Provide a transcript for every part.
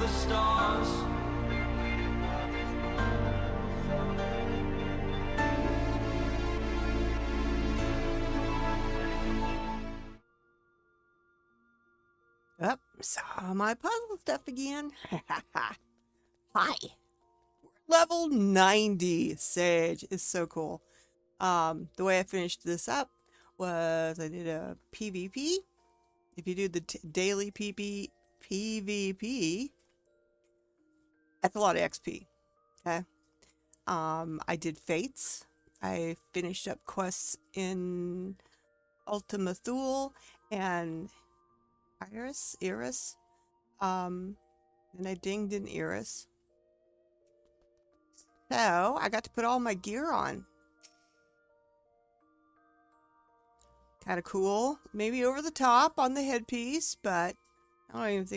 the stars. Up, saw my puzzle stuff again. Hi. Level 90 Sage is so cool. The way I finished this up was I did a PvP. If you do the daily PvP, that's a lot of XP. Okay. I did fates. I finished up quests in Ultima Thule and Iris. And I dinged in Iris. So I got to put all my gear on. Kind of cool. Maybe over the top on the headpiece, but I don't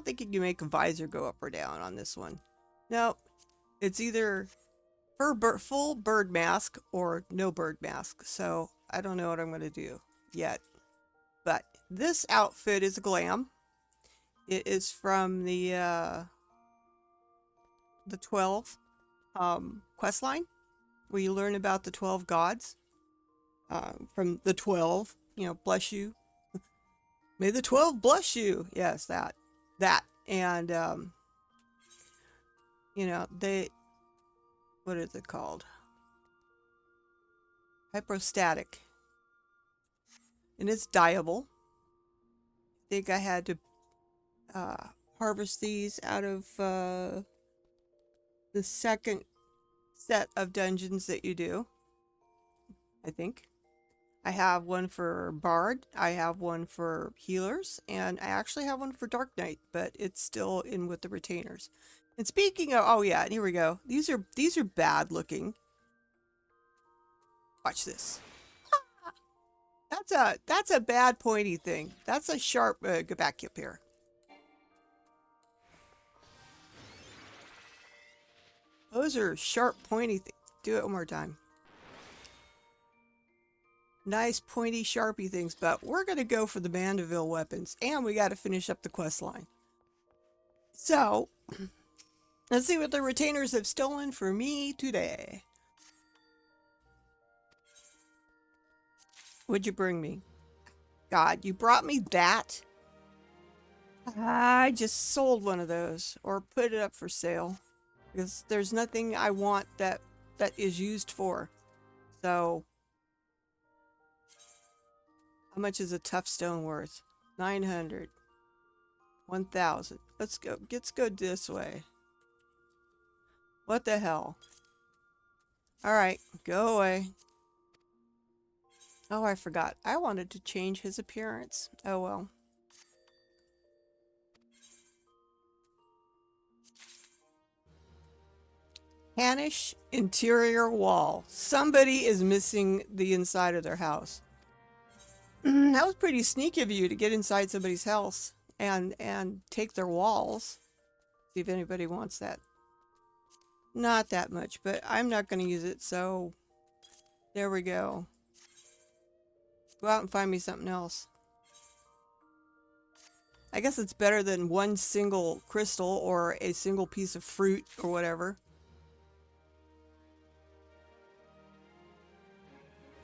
think you can make a visor go up or down on this one. No, it's either full bird mask or no bird mask. So I don't know what I'm going to do yet. But this outfit is a glam. It is from the 12 quest line, where you learn about the 12 gods. From the 12, bless you. May the 12 bless you. Yes, that. And, what is it called? Hypostatic. And it's dyeable. I think I had to harvest these out of the second set of dungeons that you do. I think. I have one for Bard, I have one for healers, and I actually have one for Dark Knight, but it's still in with the retainers. And speaking of, oh yeah, here we go. These are bad looking. Watch this. That's a bad pointy thing. That's a sharp. Go back up here. Those are sharp pointy things. Do it one more time. Nice pointy sharpie things, but we're gonna go for the Manderville weapons, and we got to finish up the quest line. So let's see what the retainers have stolen for me today. What'd you bring me? God, you brought me that? I just sold one of those or put it up for sale because there's nothing I want that is used for. So how much is a tough stone worth? 900. 1,000. Let's go this way. What the hell? Alright, go away. Oh, I forgot. I wanted to change his appearance. Oh well. Hanish interior wall. Somebody is missing the inside of their house. That was pretty sneaky of you to get inside somebody's house and take their walls. See if anybody wants that. Not that much, but I'm not going to use it, so there we go. Go out and find me something else. I guess it's better than one single crystal or a single piece of fruit or whatever.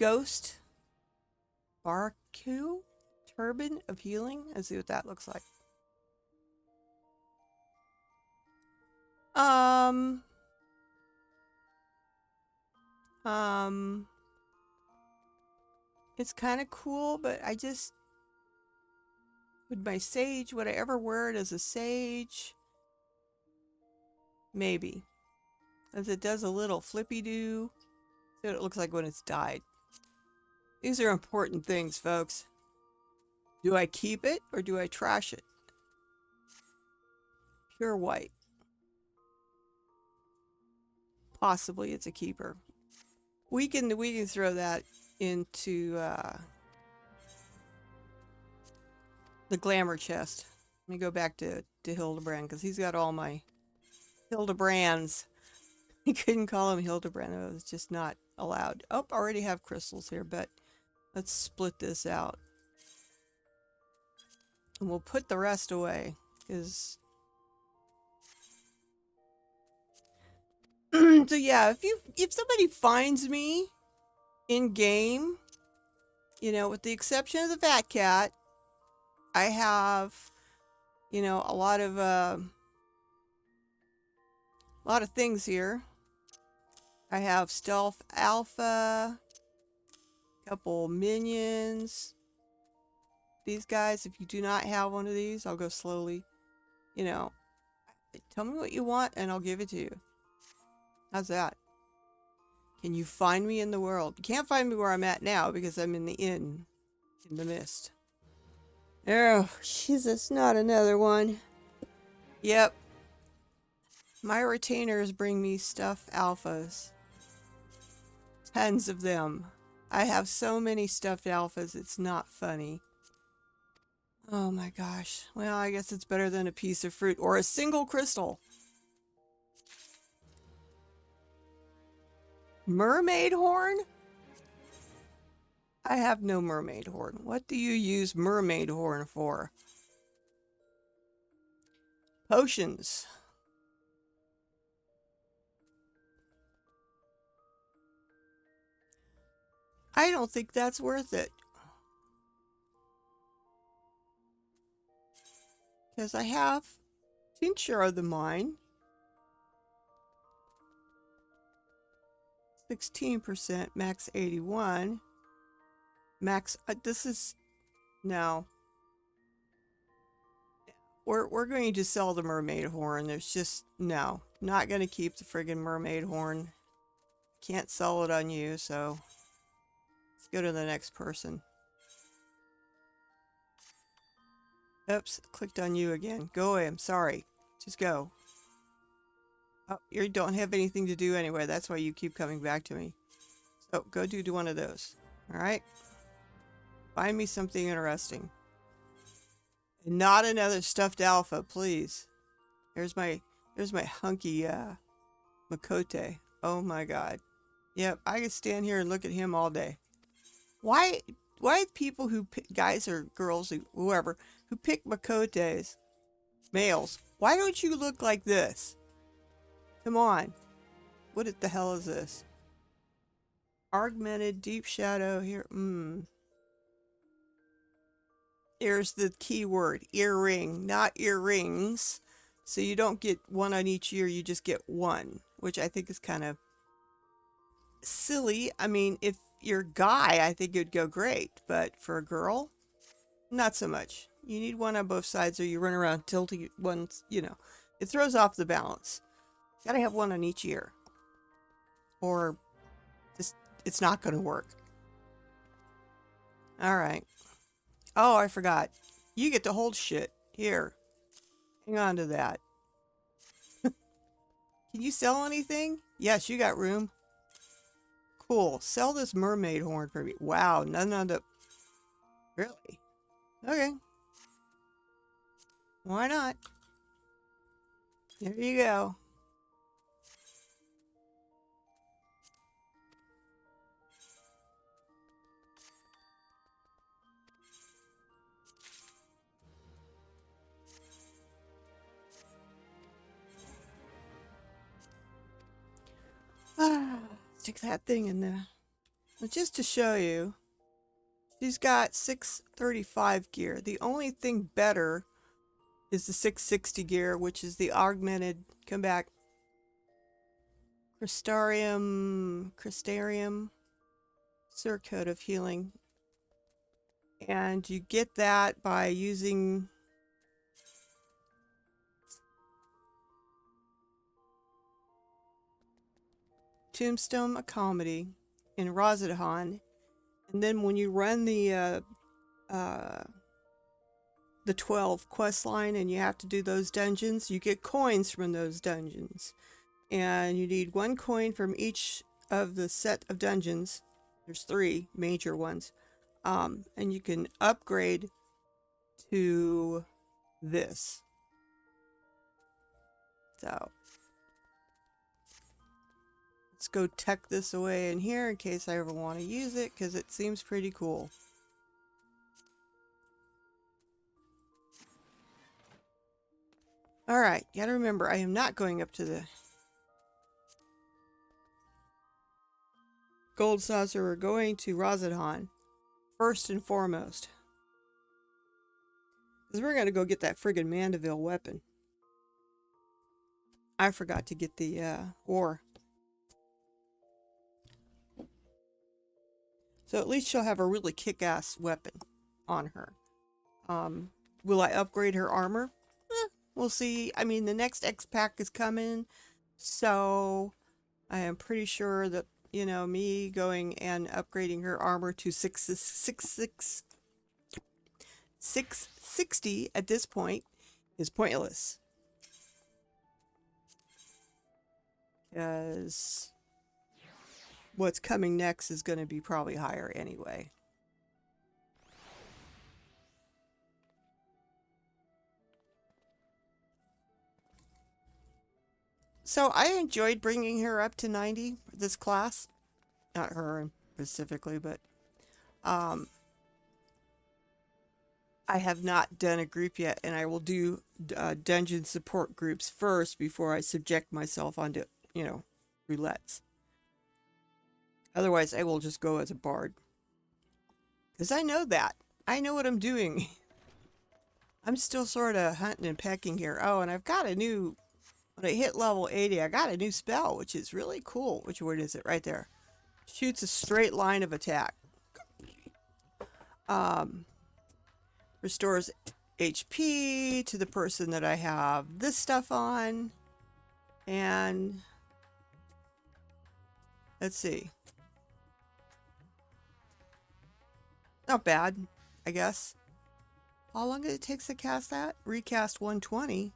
Ghost. Barku? Turban of healing? Let's see what that looks like. It's kind of cool, but I just... Would my sage, would I ever wear it as a sage? Maybe. As it does a little flippy-doo. See what it looks like when it's dyed. These are important things, folks. Do I keep it or do I trash it? Pure white. Possibly it's a keeper. We can throw that into the glamour chest. Let me go back to Hildebrand because he's got all my Hildebrands. You couldn't call him Hildebrand. It was just not allowed. Oh, I already have crystals here, but let's split this out. And we'll put the rest away because So yeah, if somebody finds me in game, you know, with the exception of the fat cat, I have, you know, a lot of things here. I have stealth alpha, couple minions. These guys, if you do not have one of these, I'll go slowly. You know, tell me what you want and I'll give it to you. How's that? Can you find me in the world? You can't find me where I'm at now because I'm in the inn in the mist. Oh, Jesus, not another one. Yep. My retainers bring me stuffed alphas. Tons of them. I have so many stuffed alphas, it's not funny. Oh my gosh. Well, I guess it's better than a piece of fruit or a single crystal. Mermaid horn? I have no mermaid horn. What do you use mermaid horn for? Potions. I don't think that's worth it. Because I have tincture of the mind. 16%, max 81. Max, this is, no. We're going to sell the mermaid horn. There's just, no. Not going to keep the friggin' mermaid horn. Can't sell it on you, so let's go to the next person. Oops, clicked on you again. Go away, I'm sorry. Just go. Oh, you don't have anything to do anyway. That's why you keep coming back to me. So, go do one of those. Alright? Find me something interesting. And not another stuffed alpha, please. There's my hunky, Makote. Oh my god. Yep, I could stand here and look at him all day. Why people who pick, guys or girls, whoever, who pick Makotes, males, why don't you look like this? Come on. What the hell is this? Augmented deep shadow here. Here's the key word. Earring, not earrings. So you don't get one on each ear, you just get one, which I think is kind of silly. I mean, if you're a guy, I think it'd go great, but for a girl, not so much. You need one on both sides or you run around tilting ones, you know. It throws off the balance. Gotta have one on each ear. Or just, it's not gonna work. Alright. Oh, I forgot. You get to hold shit. Here. Hang on to that. Can you sell anything? Yes, you got room. Cool. Sell this mermaid horn for me. Wow, none of the... Really? Okay. Why not? There you go. Stick that thing in there. Well, just to show you, she's got 635 gear. The only thing better is the 660 gear, which is the augmented, come back, Crystarium, Circuit of Healing. And you get that by using Tombstone Comedy in Rosadahan. And then when you run the 12 quest line and you have to do those dungeons, you get coins from those dungeons. And you need 1 coin from each of the set of dungeons. There's 3 major ones. And you can upgrade to this. So let's go tuck this away in here in case I ever want to use it, because it seems pretty cool. Alright, gotta remember, I am not going up to the... Gold saucer, we're going to Razadhan. First and foremost. Because we're going to go get that friggin' Manderville weapon. I forgot to get the ore. So at least she'll have a really kick-ass weapon on her. Will I upgrade her armor? We'll see. I mean, the next X-Pack is coming. So I am pretty sure that, you know, me going and upgrading her armor to 660 at this point is pointless. Because what's coming next is going to be probably higher anyway. So I enjoyed bringing her up to 90, this class. Not her specifically, but I have not done a group yet, and I will do dungeon support groups first before I subject myself onto, you know, roulettes. Otherwise, I will just go as a bard. Because I know that. I know what I'm doing. I'm still sort of hunting and pecking here. Oh, and I've got a new... When I hit level 80, I got a new spell, which is really cool. Which word is it? Right there. Shoots a straight line of attack. Restores HP to the person that I have this stuff on. And... let's see. Not bad, I guess. How long did it take to cast that? Recast 120.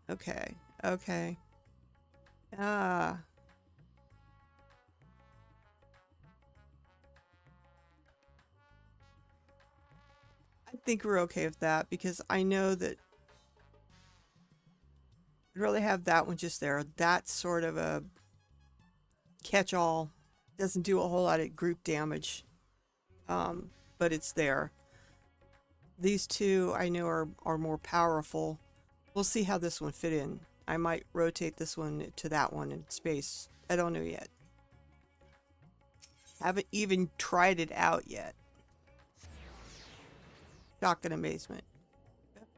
Okay, okay. I think we're okay with that because I know that I'd rather have that one just there. That's sort of a catch-all. Doesn't do a whole lot of group damage, but it's there. These two I know are more powerful. We'll see how this one fit in. I might rotate this one to that one in space. I don't know yet. Haven't even tried it out yet. Shock and amazement.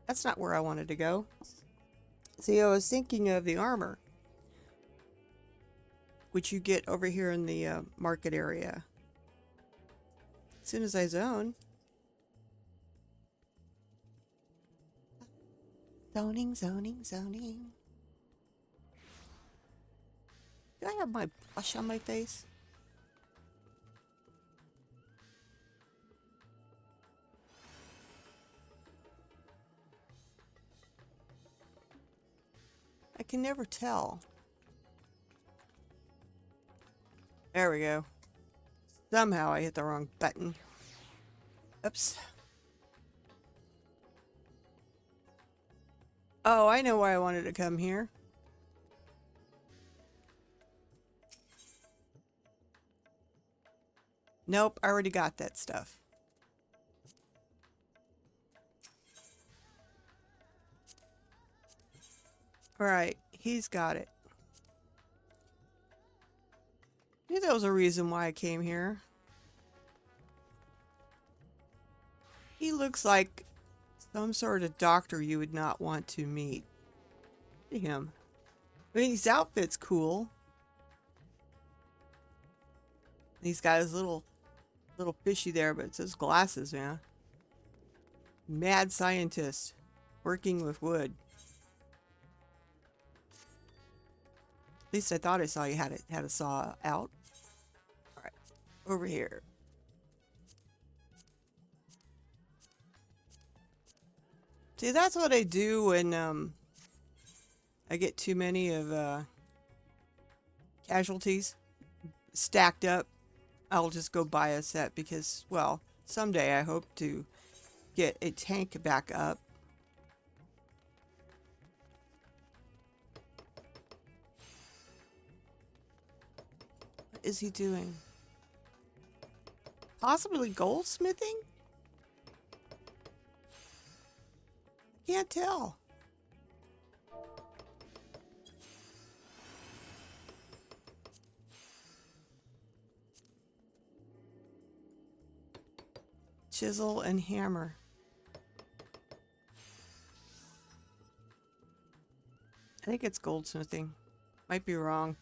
That's not where I wanted to go. See, I was thinking of the armor, which you get over here in the market area. As soon as I zone. Zoning, zoning, zoning. Do I have my blush on my face? I can never tell. There we go. Somehow I hit the wrong button. Oops. Oh, I know why I wanted to come here. Nope, I already got that stuff. Alright, he's got it. I knew there was a reason why I came here. He looks like some sort of doctor you would not want to meet. Look at him. I mean, his outfit's cool. He's got his little fishy there, but it's his glasses, man. Mad scientist working with wood. At least I thought I saw you had a saw out. All right, over here. See, that's what I do when I get too many of casualties stacked up. I'll just go buy a set because, well, someday I hope to get a tank back up. What is he doing? Possibly goldsmithing? Can't tell. chisel and hammer. I think it's goldsmithing. Might be wrong.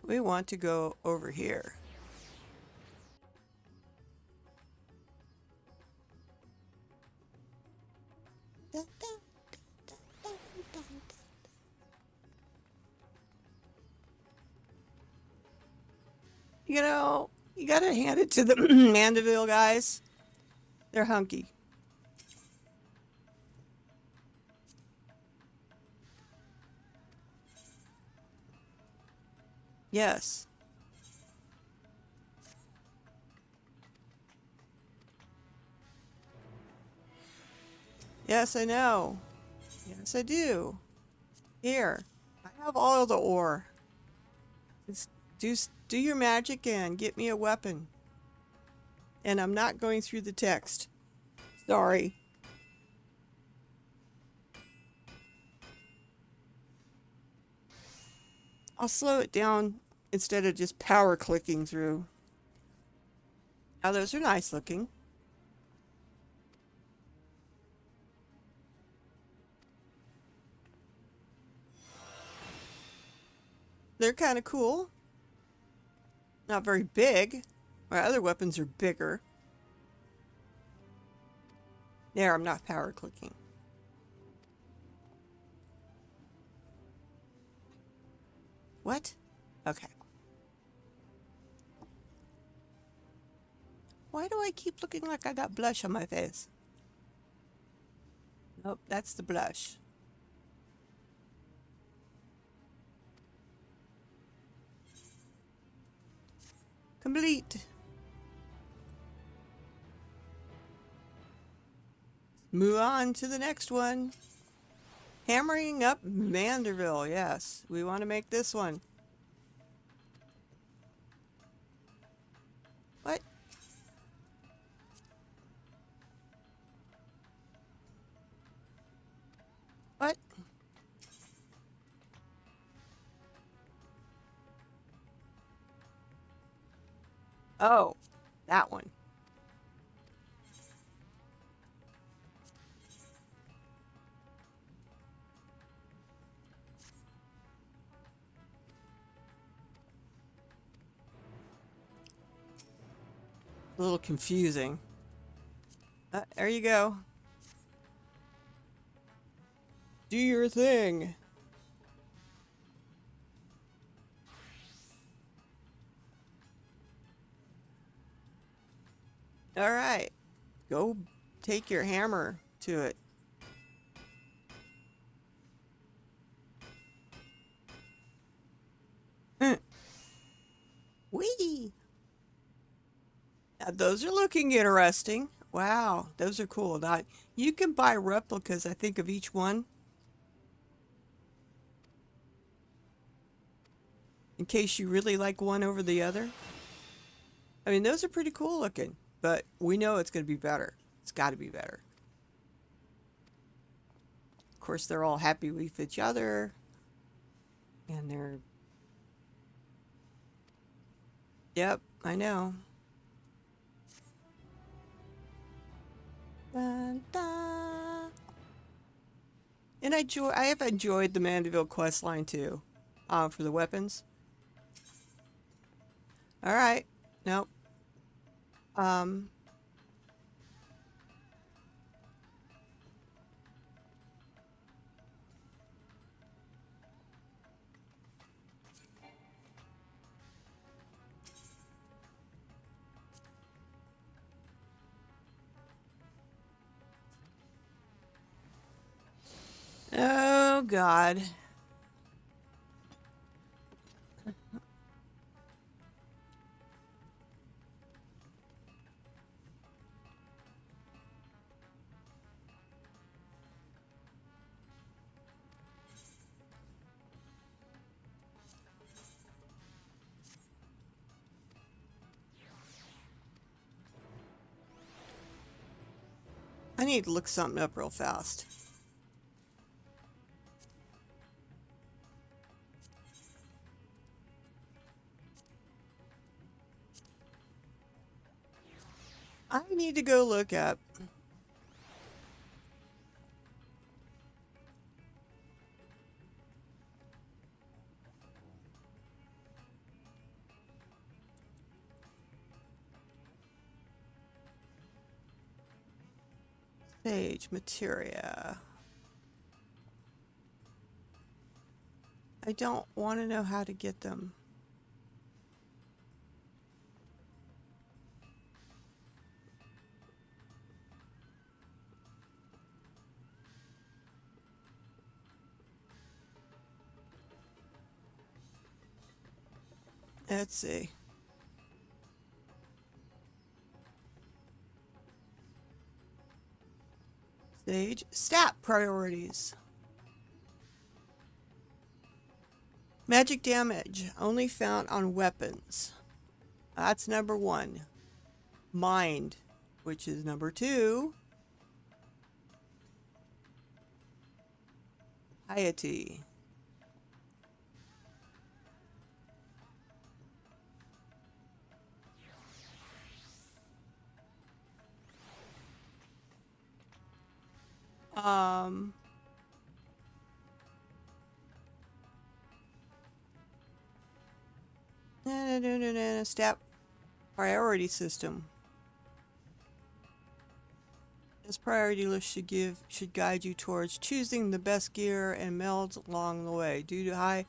We want to go over here. You know, you gotta hand it to the Manderville guys. They're hunky. Yes. Yes, I know. Yes, I do. Here, I have all the ore. Do your magic and get me a weapon. And I'm not going through the text. Sorry. I'll slow it down instead of just power clicking through. Now those are nice looking. They're kind of cool. Not very big. My other weapons are bigger. There, I'm not power clicking. What? Okay. Why do I keep looking like I got blush on my face? Nope, that's the blush. Complete. Move on to the next one. Hammering up Manderville. Yes, we want to make this one. What? What? Oh, that one. A little confusing. There you go. Do your thing. All right. Go take your hammer to it. Whee! Now, those are looking interesting. Wow, those are cool. Now, you can buy replicas, I think, of each one. In case you really like one over the other. I mean, those are pretty cool looking, but we know it's going to be better. It's got to be better. Of course, they're all happy with each other. And they're... Yep, I know. Dun, dun. And I have enjoyed the Manderville questline too, for the weapons. All right, nope. Oh God. I need to look something up real fast. I need to go look up. Sage materia. I don't want to know how to get them. Let's see. Sage stat priorities. Magic damage only found on weapons. That's number 1. Mind, which is number 2. Piety. Um, Stat priority system. This priority list should guide you towards choosing the best gear and melds along the way. Due to high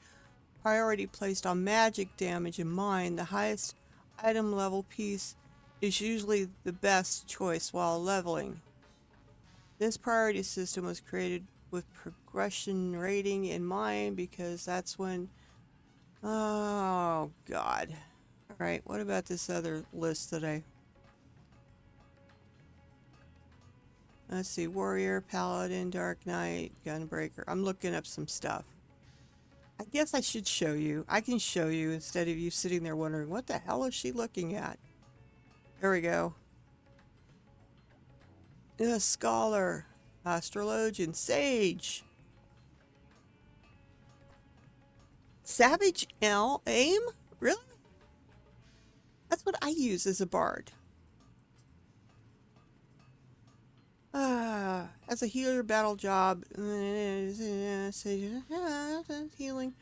priority placed on magic damage in mind, the highest item level piece is usually the best choice while leveling. This priority system was created with progression rating in mind because that's when... Oh, God. Alright, what about this other list that I... Let's see, Warrior, Paladin, Dark Knight, Gunbreaker. I'm looking up some stuff. I guess I should show you. I can show you instead of you sitting there wondering, what the hell is she looking at? There we go. Scholar, Astrologian, Sage. Savage aim? Really? That's what I use as a bard. As a healer, battle job, healing,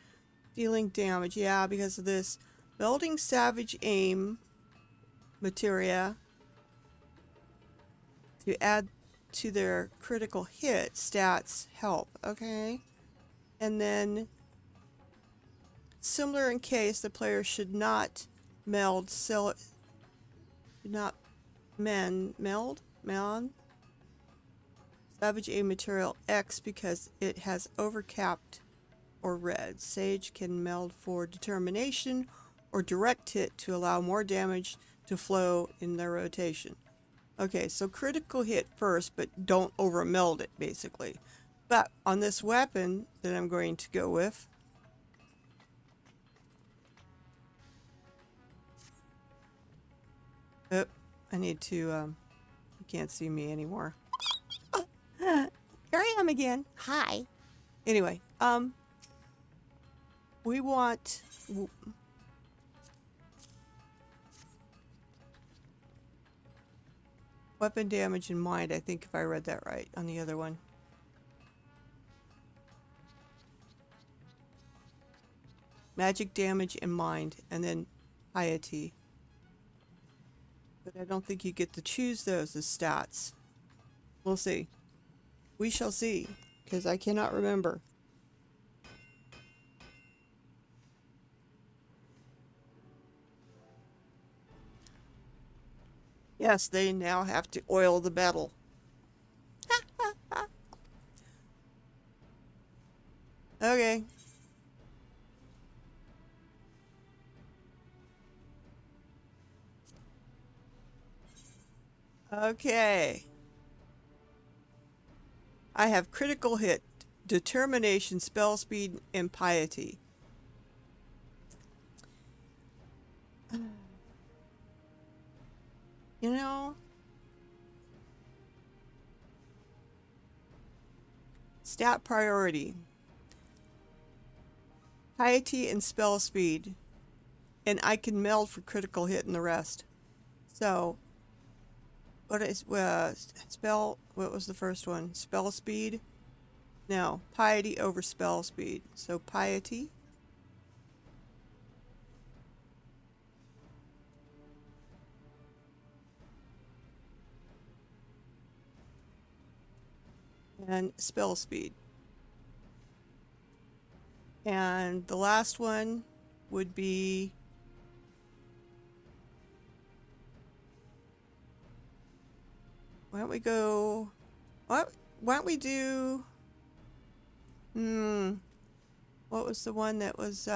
dealing damage. Yeah, because of this. Building Savage aim materia to add to their critical hit stats help. Okay. And then similar in case the player should not meld meld Savage aim material X because it has overcapped or red. Sage can meld for determination or direct hit to allow more damage to flow in their rotation. Okay, so critical hit first, but don't over meld it basically. But on this weapon that I'm going to go with, oh, I need to, you can't see me anymore. Here I am again. Hi. Anyway, we want... Weapon damage in mind, I think if I read that right on the other one. Magic damage in mind, and then piety. But I don't think you get to choose those as stats. We'll see. We shall see, because I cannot remember. Yes, they now have to oil the battle. Okay. Okay. I have critical hit, determination, spell speed, and piety. You know, stat priority, piety and spell speed, and I can meld for critical hit and the rest. So what is spell? What was the first one? Spell speed? No, piety over spell speed. So piety. And spell speed. And the last one would be why don't we go what why don't we do what was the one that was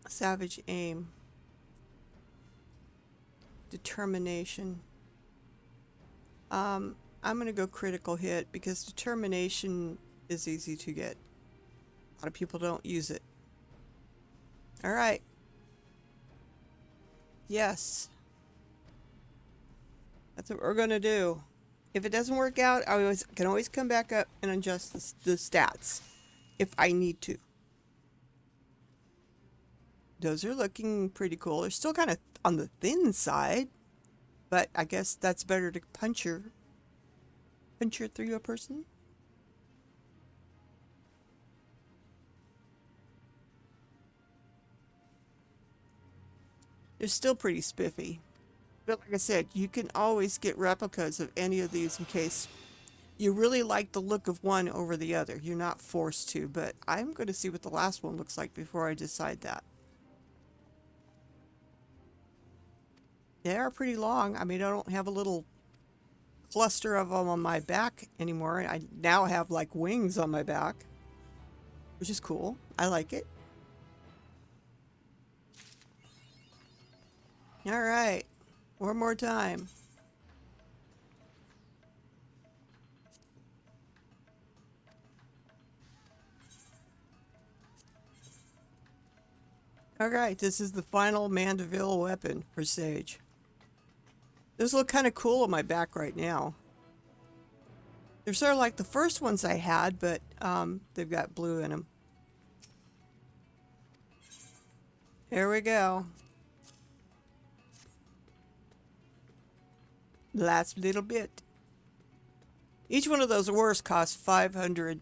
savage aim, determination. I'm gonna go critical hit because determination is easy to get. A lot of people don't use it. All right. Yes. That's what we're gonna do. If it doesn't work out, I can always come back up and adjust the stats if I need to. Those are looking pretty cool. They're still kind of on the thin side, but I guess that's better to puncture through a person. They're still pretty spiffy. But like I said, you can always get replicas of any of these in case you really like the look of one over the other. You're not forced to, but I'm going to see what the last one looks like before I decide that. They are pretty long. I mean, I don't have a little cluster of them on my back anymore. I now have like wings on my back, which is cool. I like it. All right. One more time. Alright, this is the final Manderville Weapon for Sage. Those look kind of cool on my back right now. They're sort of like the first ones I had, but they've got blue in them. Here we go. Last little bit. Each one of those ores costs 500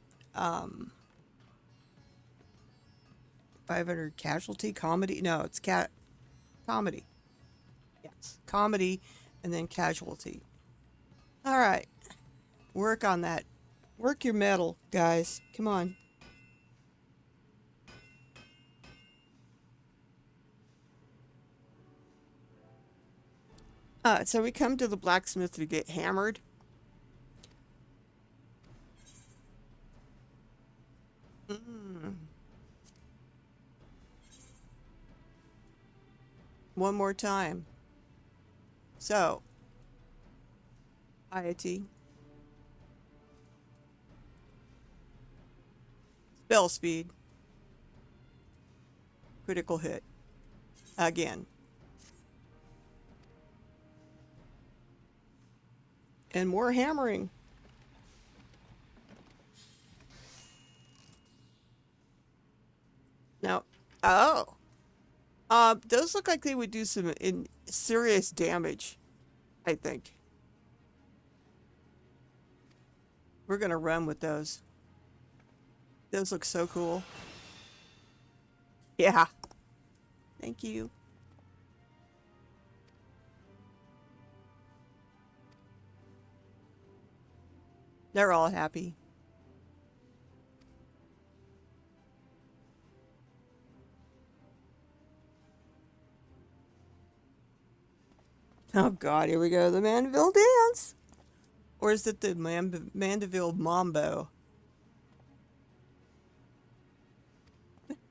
casualty, comedy. No, it's comedy. Yes, comedy and then casualty. All right. Work on that. Work your metal, guys. Come on. So we come to the blacksmith to get hammered. One more time. So, piety. Spell speed. Critical hit. Again. And more hammering. Now, those look like they would do some serious damage, I think. We're gonna run with those. Those look so cool. Yeah. Thank you. They're all happy. Oh God, here we go. The Manderville dance. Or is it the Manderville Mambo?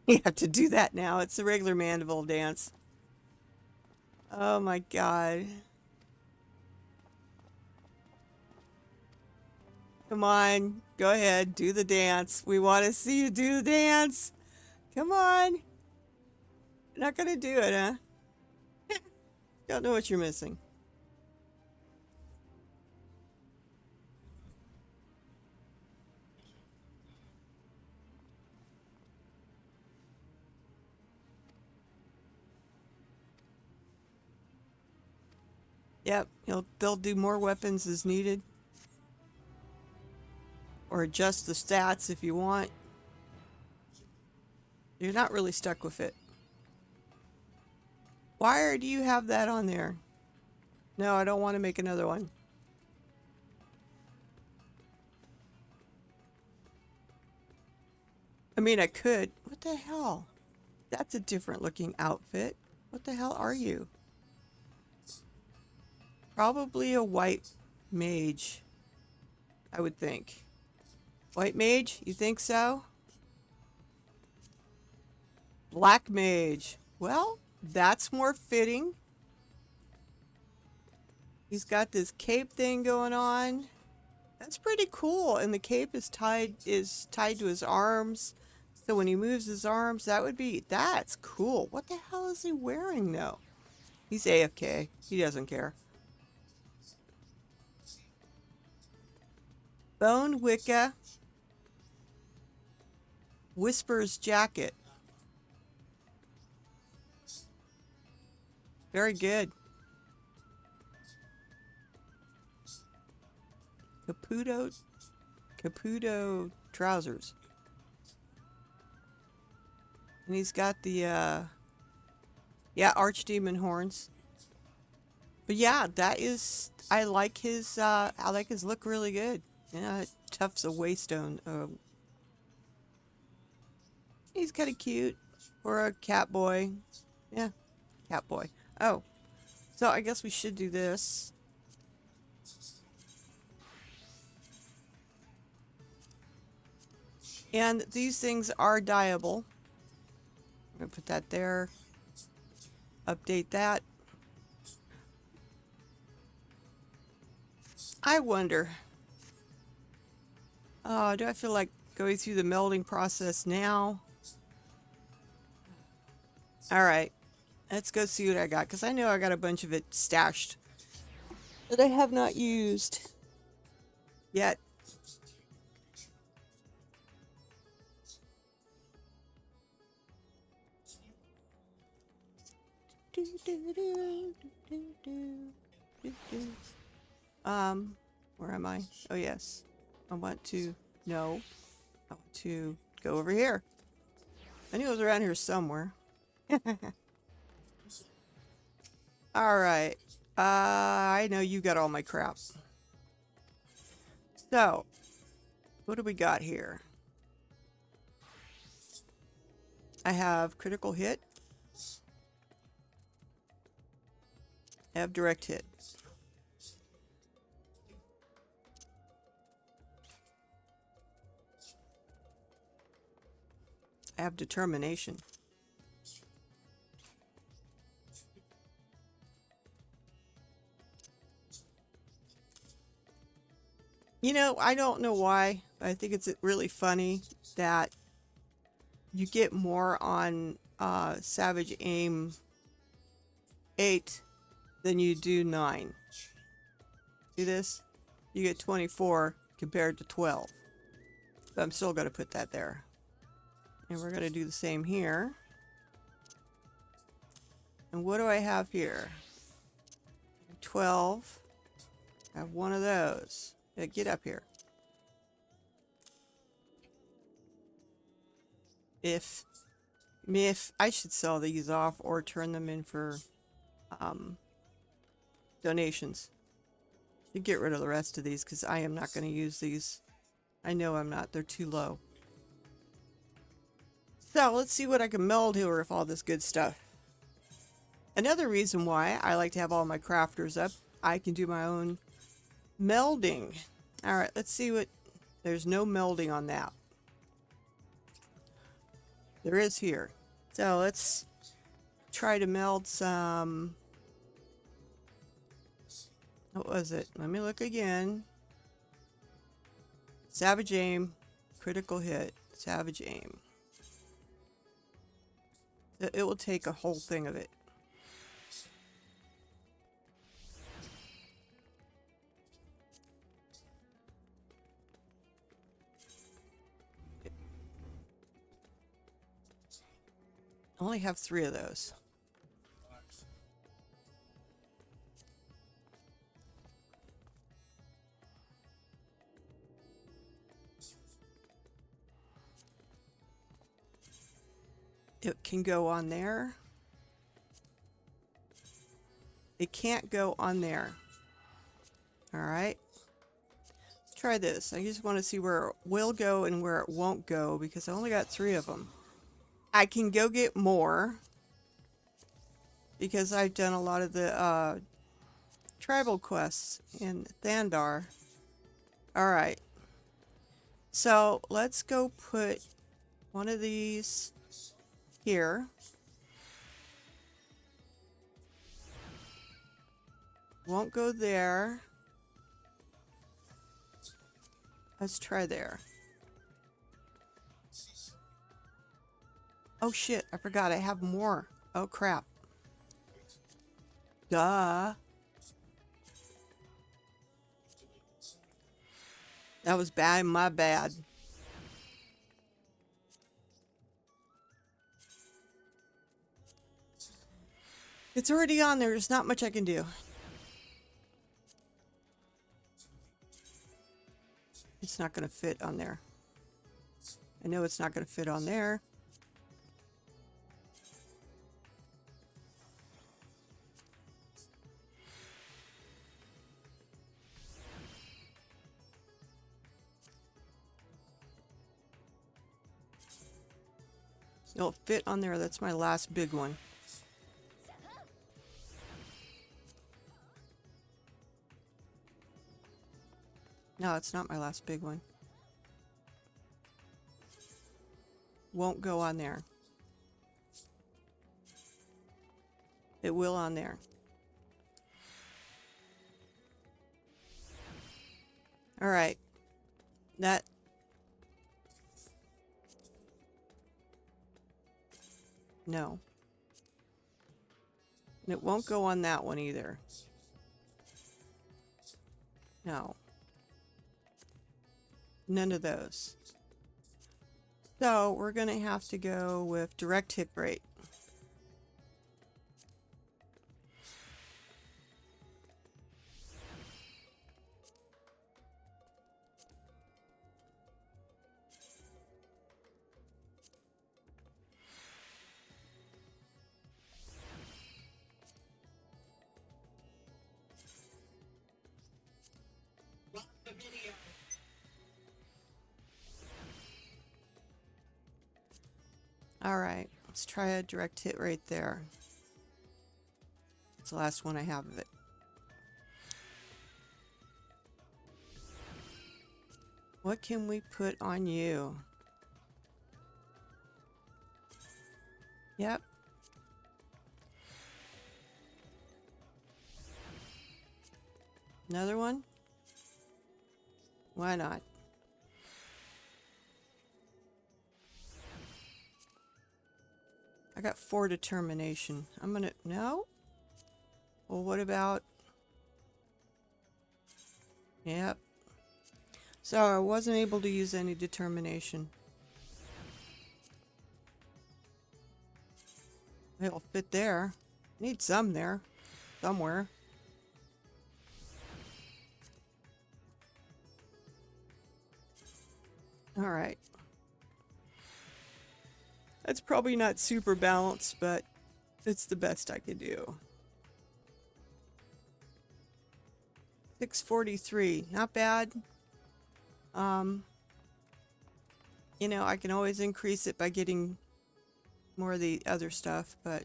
You have to do that now. It's the regular Manderville dance. Oh my God. Come on. Go ahead. Do the dance. We want to see you do the dance. Come on. You're not going to do it, huh? Don't know what you're missing. Yep, they'll do more weapons as needed. Or adjust the stats if you want. You're not really stuck with it. Why do you have that on there? No, I don't want to make another one. I mean, I could. What the hell? That's a different looking outfit. What the hell are you? Probably a white mage, I would think. White mage? You think so? Black mage. Well, that's more fitting. He's got this cape thing going on. That's pretty cool. And the cape is tied to his arms. So when he moves his arms, that's cool. What the hell is he wearing though? He's AFK. He doesn't care. Bone Wicca. Whisper's jacket. Very good. Caputo trousers. And he's got the, archdemon horns. But yeah, I like his look really good. Yeah, Tufts of Waystone. He's kind of cute. Or a cat boy. Yeah, cat boy. Oh, so I guess we should do this. And these things are dyeable. I'm going to put that there. Update that. I wonder. Do I feel like going through the melding process now? Alright. Let's go see what I got. Because I know I got a bunch of it stashed that I have not used yet. Where am I? Oh yes. I want to go over here. I knew it was around here somewhere. Alright. I know you got all my crap. So, what do we got here? I have critical hit. I have direct hit. I have determination. You know, I don't know why, but I think it's really funny that you get more on Savage Aim 8 than you do 9. See this? You get 24 compared to 12. But I'm still going to put that there. And we're going to do the same here. And what do I have here? 12. I have one of those. Yeah, get up here. If I should sell these off or turn them in for donations. You get rid of the rest of these because I am not going to use these. I know I'm not. They're too low. So let's see what I can meld here with all this good stuff. Another reason why I like to have all my crafters up, I can do my own melding. Alright, let's see what... There's no melding on that. There is here. So let's try to meld some... What was it? Let me look again. Savage Aim. Critical hit. Savage Aim. It will take a whole thing of it. I only have 3 of those. It can go on there. It can't go on there. All right. Let's try this. I just want to see where it will go and where it won't go because I only got 3 of them. I can go get more because I've done a lot of the tribal quests in Thandar. All right. So let's go put one of these here. Won't go there. Let's try there. Oh shit, I forgot I have more. Oh crap. Duh. That was bad, my bad. It's already on there, there's not much I can do. It's not going to fit on there. I know it's not going to fit on there. It'll fit on there. That's my last big one. No, it's not my last big one. Won't go on there. It will on there. All right. That. No. And it won't go on that one either. No. None of those. So we're going to have to go with direct hit rate. All right, let's try a direct hit right there. It's the last one I have of it. What can we put on you? Yep. Another one? Why not? I got 4 determination. I'm gonna... No? Well, what about... Yep. So I wasn't able to use any determination. It'll fit there. Need some there. Somewhere. Alright. That's probably not super balanced, but it's the best I could do. 643. Not bad. You know, I can always increase it by getting more of the other stuff, but,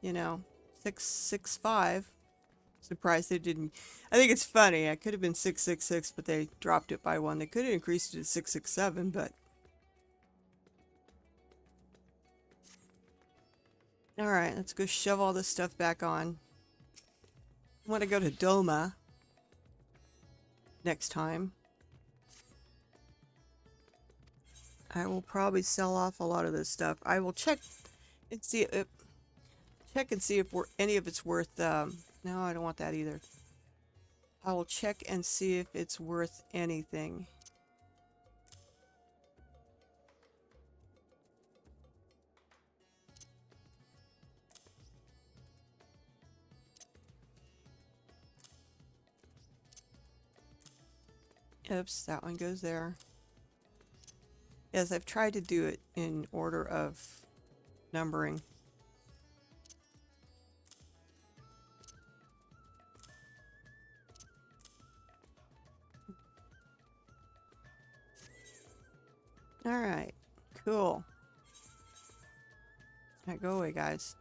you know, 665. Surprised they didn't. I think it's funny. I could have been 666, but they dropped it by 1. They could have increased it to 667, but... Alright, let's go shove all this stuff back on. I want to go to Doma next time. I will probably sell off a lot of this stuff. I will check and see if any of it's worth. No, I don't want that either. I will check and see if it's worth anything. Oops, that one goes there. Yes, I've tried to do it in order of numbering. All right, cool. All right, go away, guys.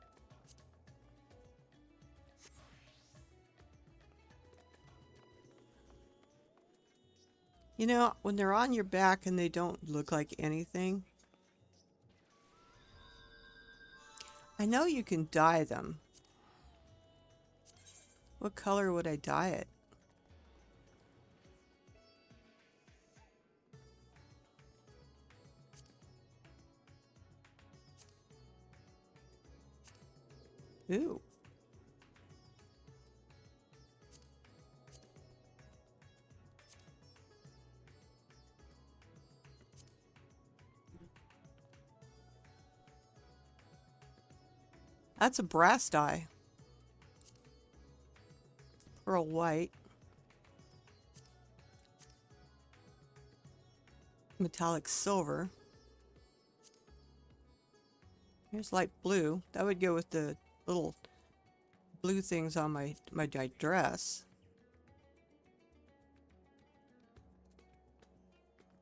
You know, when they're on your back and they don't look like anything, I know you can dye them. What color would I dye it? Ooh. That's a brass dye. Pearl white. Metallic silver. Here's light blue. That would go with the little blue things on my dress.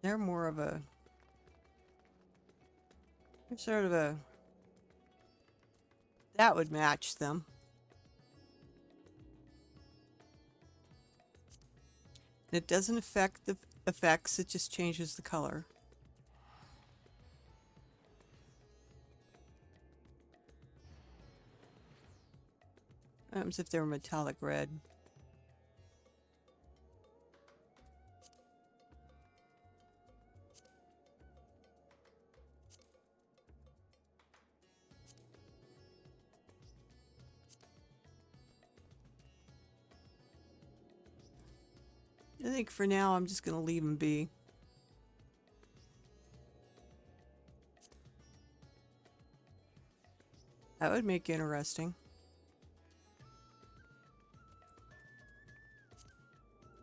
They're more of a... They're sort of a... That would match them. And it doesn't affect the effects, it just changes the color. What happens if they're metallic red? I think for now I'm just going to leave them be. That would make it interesting.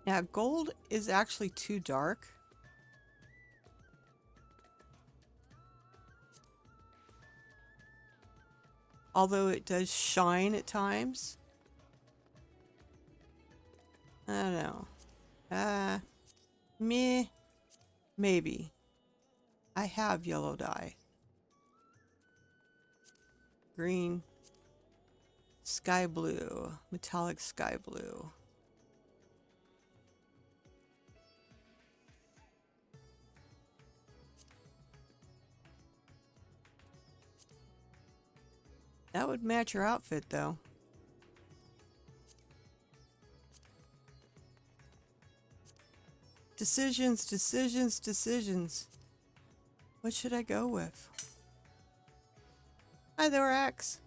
Yeah, gold is actually too dark. Although it does shine at times. I don't know. Maybe. I have yellow dye. Green. Sky blue. Metallic sky blue. That would match your outfit, though. Decisions, decisions, decisions. What should I go with? Hi there, Axe.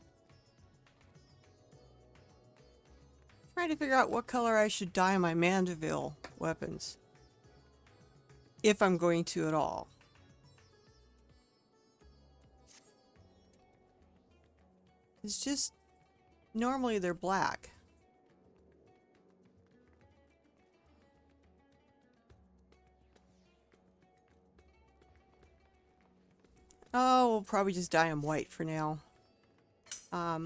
Trying to figure out what color I should dye my Manderville weapons. If I'm going to at all. It's just, normally they're black. Oh, we'll probably just dye them white for now. I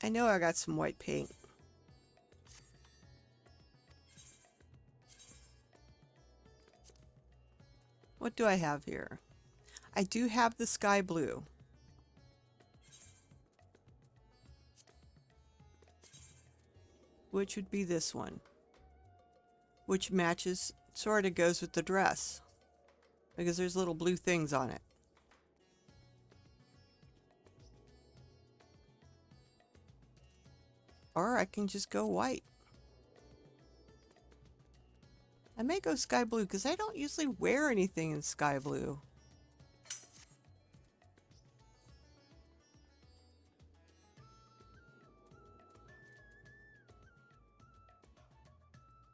know I got some white paint. What do I have here? I do have the sky blue. Which would be this one. Which matches, sort of goes with the dress. Because there's little blue things on it. Or I can just go white. I may go sky blue because I don't usually wear anything in sky blue.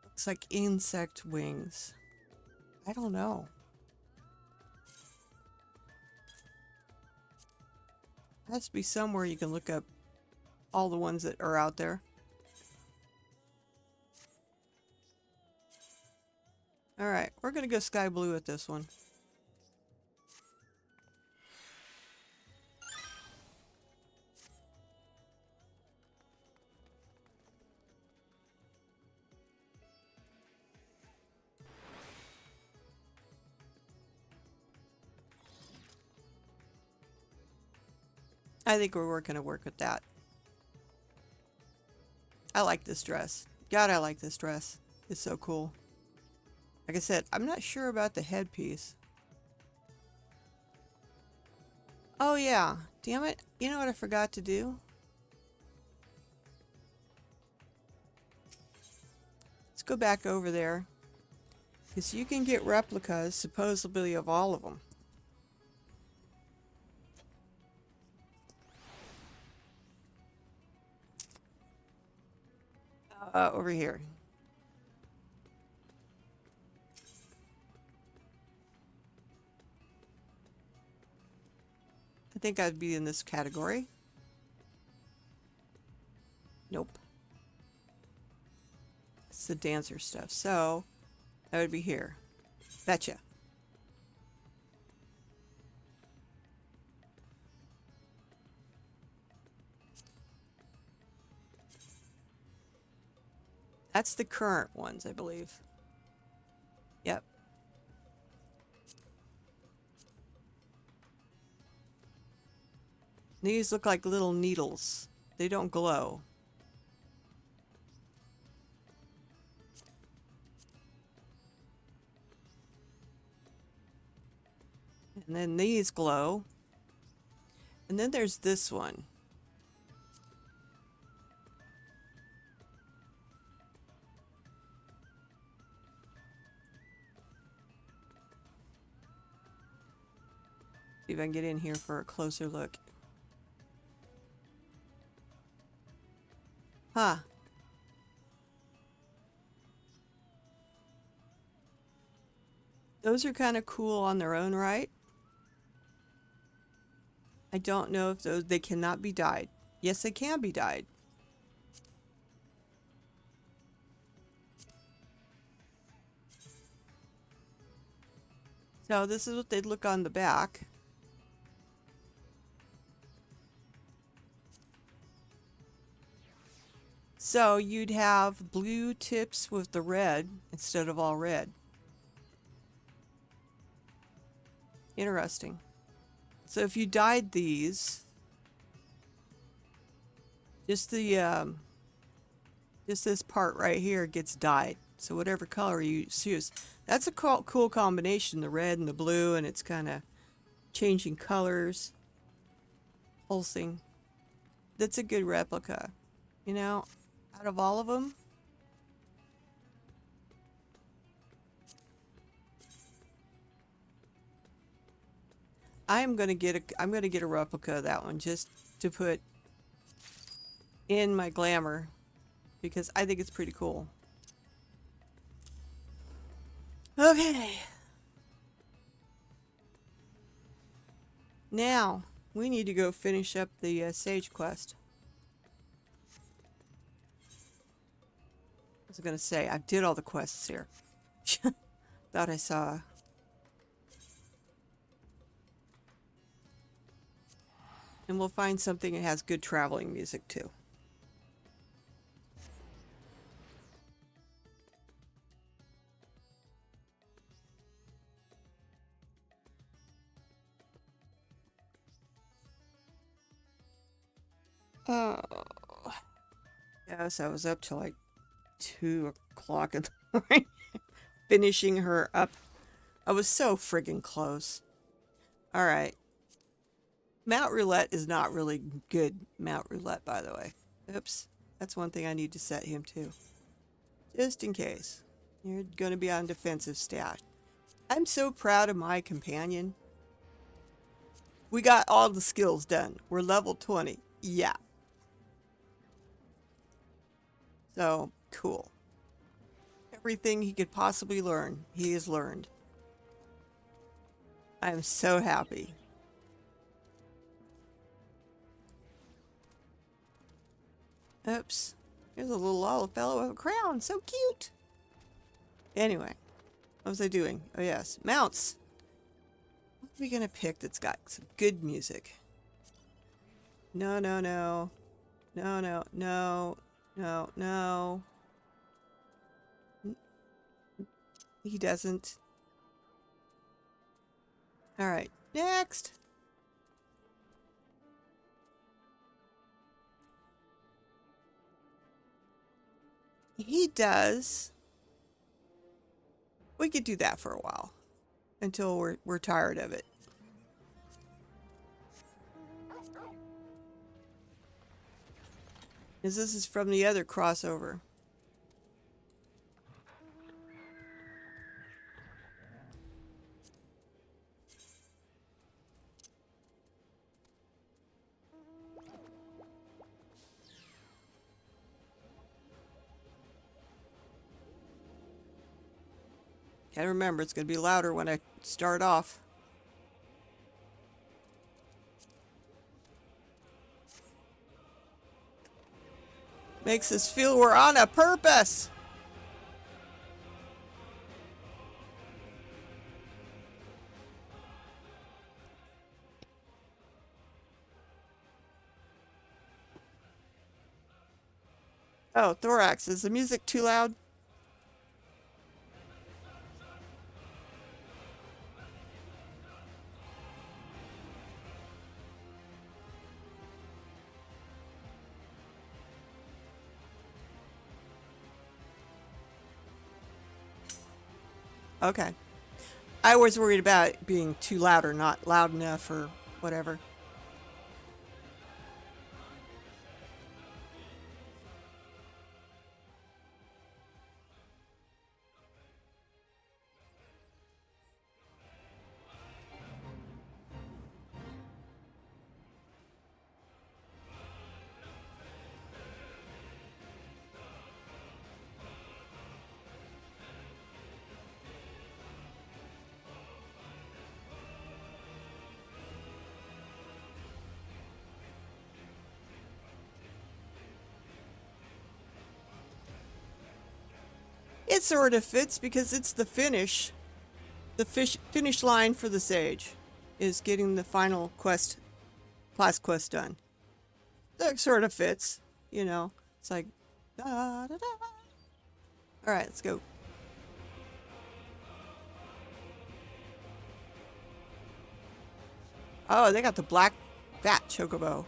Looks like insect wings. I don't know. Has to be somewhere you can look up all the ones that are out there. Alright, we're gonna go sky blue with this one. I think we're gonna work with that. I like this dress. God, I like this dress. It's so cool. Like I said, I'm not sure about the headpiece. Oh yeah, damn it. You know what I forgot to do? Let's go back over there. Because you can get replicas, supposedly, of all of them. Over here. I think I'd be in this category. Nope. It's the dancer stuff. So, that would be here. Betcha. That's the current ones, I believe. Yep. These look like little needles. They don't glow. And then these glow. And then there's this one. See if I can get in here for a closer look. Huh. Those are kind of cool on their own right. I don't know if they cannot be dyed. Yes, they can be dyed. So this is what they'd look on the back. So you'd have blue tips with the red instead of all red. Interesting. So if you dyed these, just the just this part right here gets dyed. So whatever color you choose, that's a cool combination, the red and the blue, and it's kind of changing colors, pulsing. That's a good replica. You know, out of all of them, I'm gonna get a replica of that one just to put in my glamour because I think it's pretty cool. Okay. Now we need to go finish up the sage quest. I was gonna say I did all the quests here. Thought I saw. And we'll find something that has good traveling music too. Oh. Yes, I was up till like 2 o'clock in the morning finishing her up. I was so friggin' close. Alright. Mount Roulette is not really good Mount Roulette, by the way. Oops. That's one thing I need to set him to. Just in case. You're going to be on defensive stat. I'm so proud of my companion. We got all the skills done. We're level 20. Yeah. So, cool. Everything he could possibly learn, he has learned. I am so happy. Oops. Here's a little old fellow with a crown. So cute. Anyway. What was I doing? Oh, yes. Mounts. What are we going to pick that's got some good music? No, no, no. No, no, no. No, no. He doesn't. All right. Next. He does. We could do that for a while until we're tired of it. Because this is from the other crossover. Gotta remember, it's gonna be louder when I start off. Makes us feel we're on a purpose. Oh, thorax. Is the music too loud? Okay. I was worried about it being too loud or not loud enough or whatever. It sort of fits because it's the finish. The finish line for the Sage is getting the final quest, class quest done. That sort of fits, you know. It's like, da da da. All right, let's go. Oh, they got the black fat chocobo.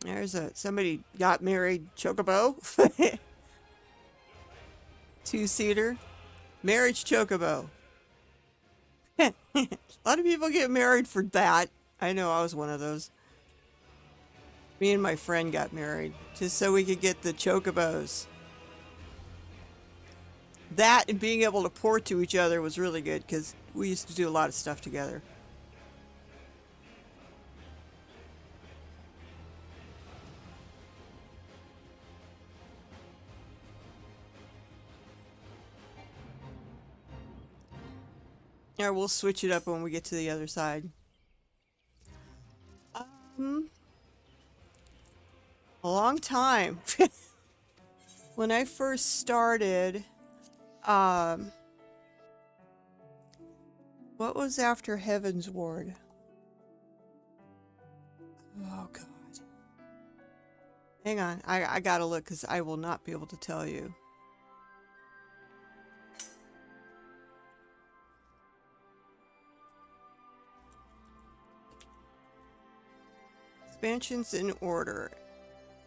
There's somebody got married chocobo. Two-seater. Marriage chocobo. A lot of people get married for that. I know I was one of those. Me and my friend got married just so we could get the chocobos. That and being able to port to each other was really good because we used to do a lot of stuff together. Yeah, we'll switch it up when we get to the other side. A long time. When I first started, what was after Heaven's Ward? Oh, God. Hang on. I gotta look because I will not be able to tell you. Expansions in order.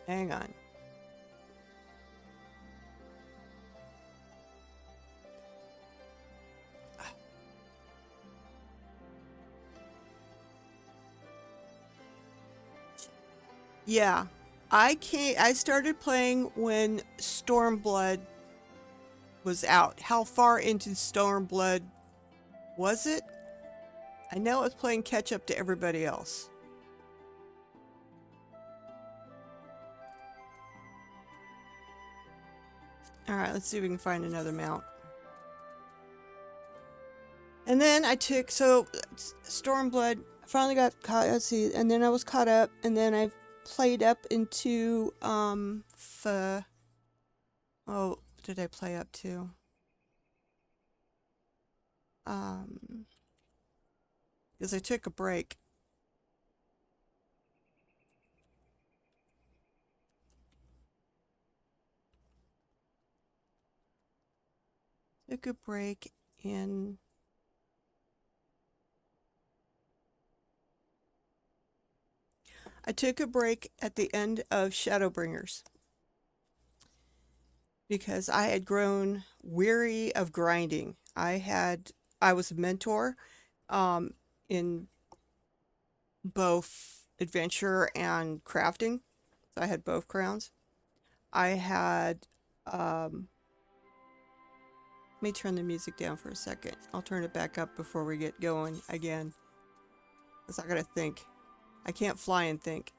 Hang on. Yeah. I started playing when Stormblood was out. How far into Stormblood was it? I know I was playing catch up to everybody else. Alright, let's see if we can find another mount. And then I took, so Stormblood, I finally got caught, let's see, and then I was caught up, and then I played up into, oh, what did I play up to? Because I took a break. Took a break in... I took a break at the end of Shadowbringers because I had grown weary of grinding. I was a mentor in both adventure and crafting. So I had both crowns. I had, let me turn the music down for a second. I'll turn it back up before we get going again. Because I gotta think. I can't fly and think.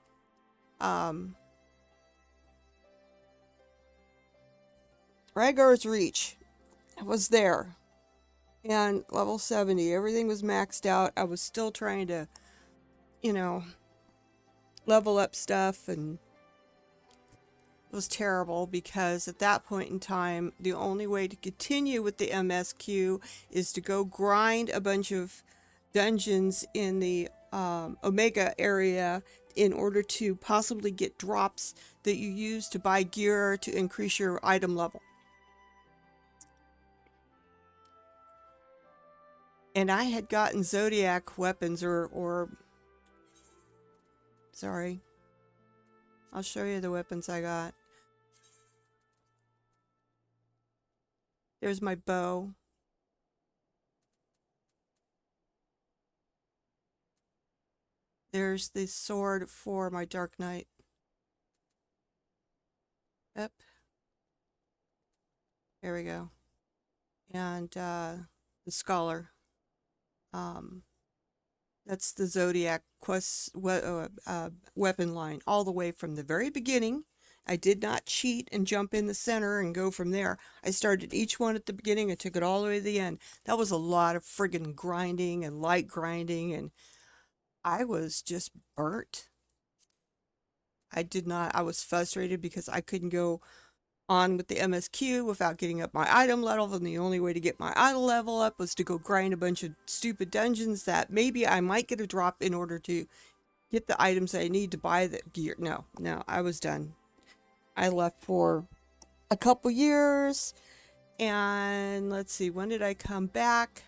Ragar's Reach was there. And level 70, everything was maxed out. I was still trying to, you know, level up stuff, and it was terrible because at that point in time, the only way to continue with the MSQ is to go grind a bunch of dungeons in the Omega area in order to possibly get drops that you use to buy gear to increase your item level. And I had gotten Zodiac weapons or sorry, I'll show you the weapons I got. There's my bow. There's the sword for my Dark Knight. Yep. There we go. And the Scholar. That's the Zodiac weapon line, all the way from the very beginning. I did not cheat and jump in the center and go from there. I started each one at the beginning and took it all the way to the end. That was a lot of friggin' grinding and light grinding, and I was just burnt. I was frustrated because I couldn't go on with the MSQ without getting up my item level, and the only way to get my item level up was to go grind a bunch of stupid dungeons that maybe I might get a drop in order to get the items I need to buy the gear. No, I was done. I left for a couple years, and let's see, when did I come back?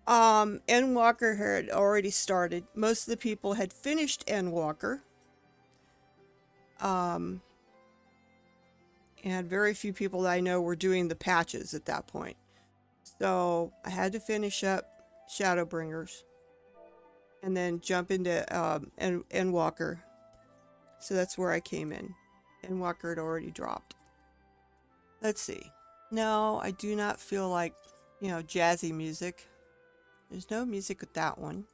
Endwalker had already started. Most of the people had finished Endwalker. And very few people that I know were doing the patches at that point. So I had to finish up Shadowbringers and then jump into Endwalker. So that's where I came in. Endwalker had already dropped. Let's see. No, I do not feel like, jazzy music. There's no music with that one.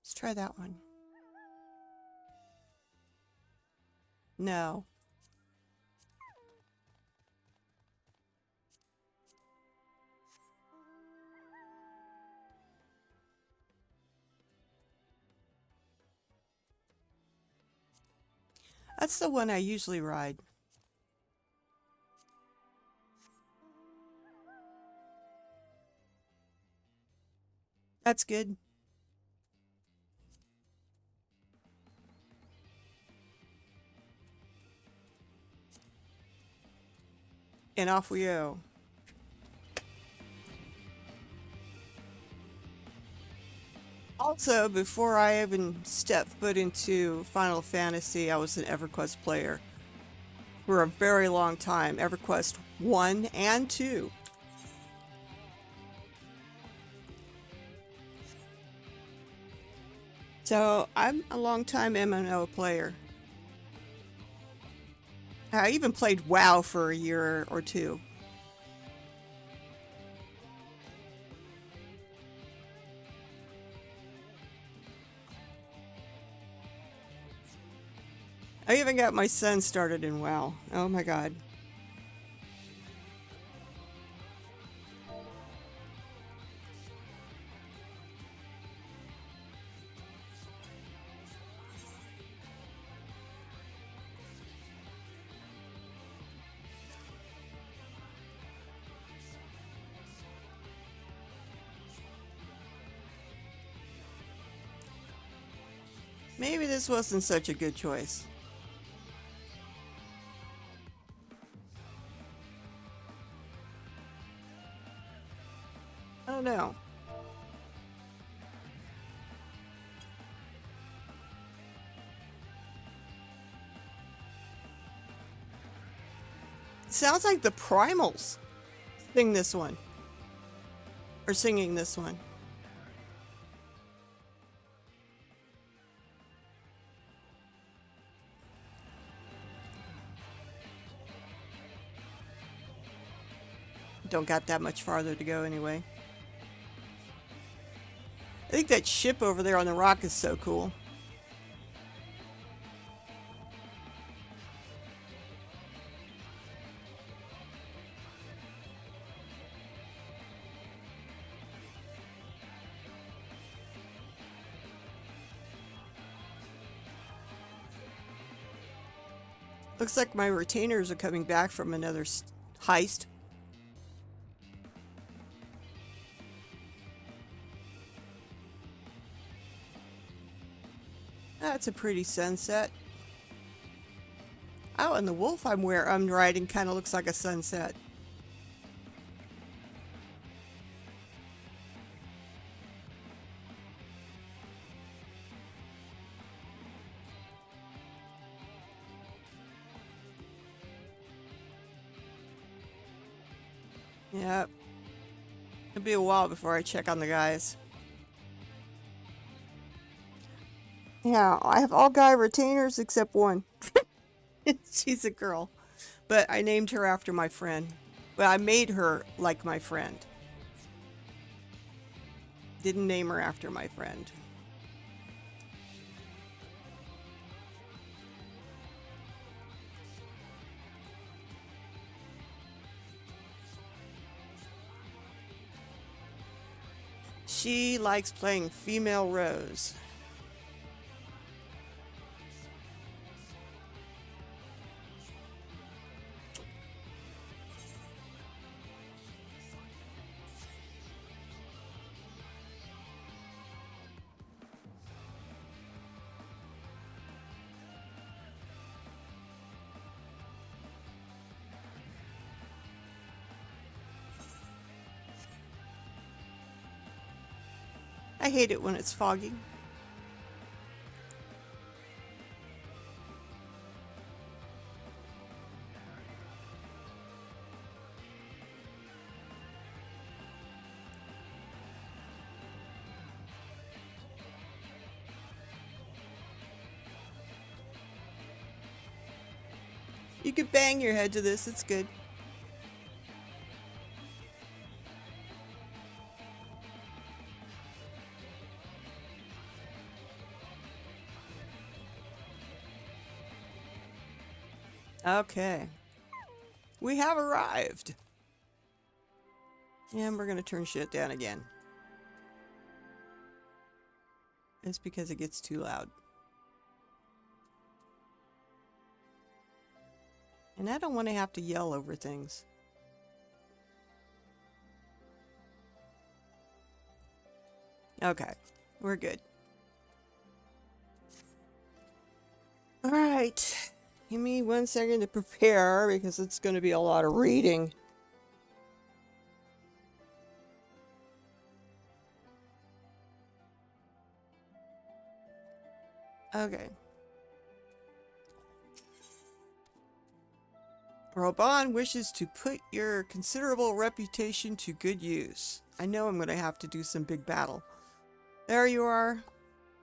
Let's try that one. No. That's the one I usually ride. That's good. And off we go. Also, before I even stepped foot into Final Fantasy, I was an EverQuest player for a very long time. EverQuest 1 and 2. So I'm a long-time MMO player. I even played WoW for a year or two. I even got my son started in WoW. Oh my god. Maybe this wasn't such a good choice. I don't know. Sounds like the Primals sing this one. Or singing this one. Don't got that much farther to go anyway. I think that ship over there on the rock is so cool. Looks like my retainers are coming back from another heist. That's a pretty sunset. Oh, and the wolf I'm riding kind of looks like a sunset. Yep. It'll be a while before I check on the guys. Yeah, I have all guy retainers except one. She's a girl. But I named her after my friend. Well, I made her like my friend. Didn't name her after my friend. She likes playing female Rose. I hate it when it's foggy. You could bang your head to this, it's good. Okay. We have arrived. And we're going to turn shit down again. It's because it gets too loud. And I don't want to have to yell over things. Okay, we're good. All right. Give me 1 second to prepare because it's going to be a lot of reading. Okay. Roban wishes to put your considerable reputation to good use. I know I'm going to have to do some big battle. There you are.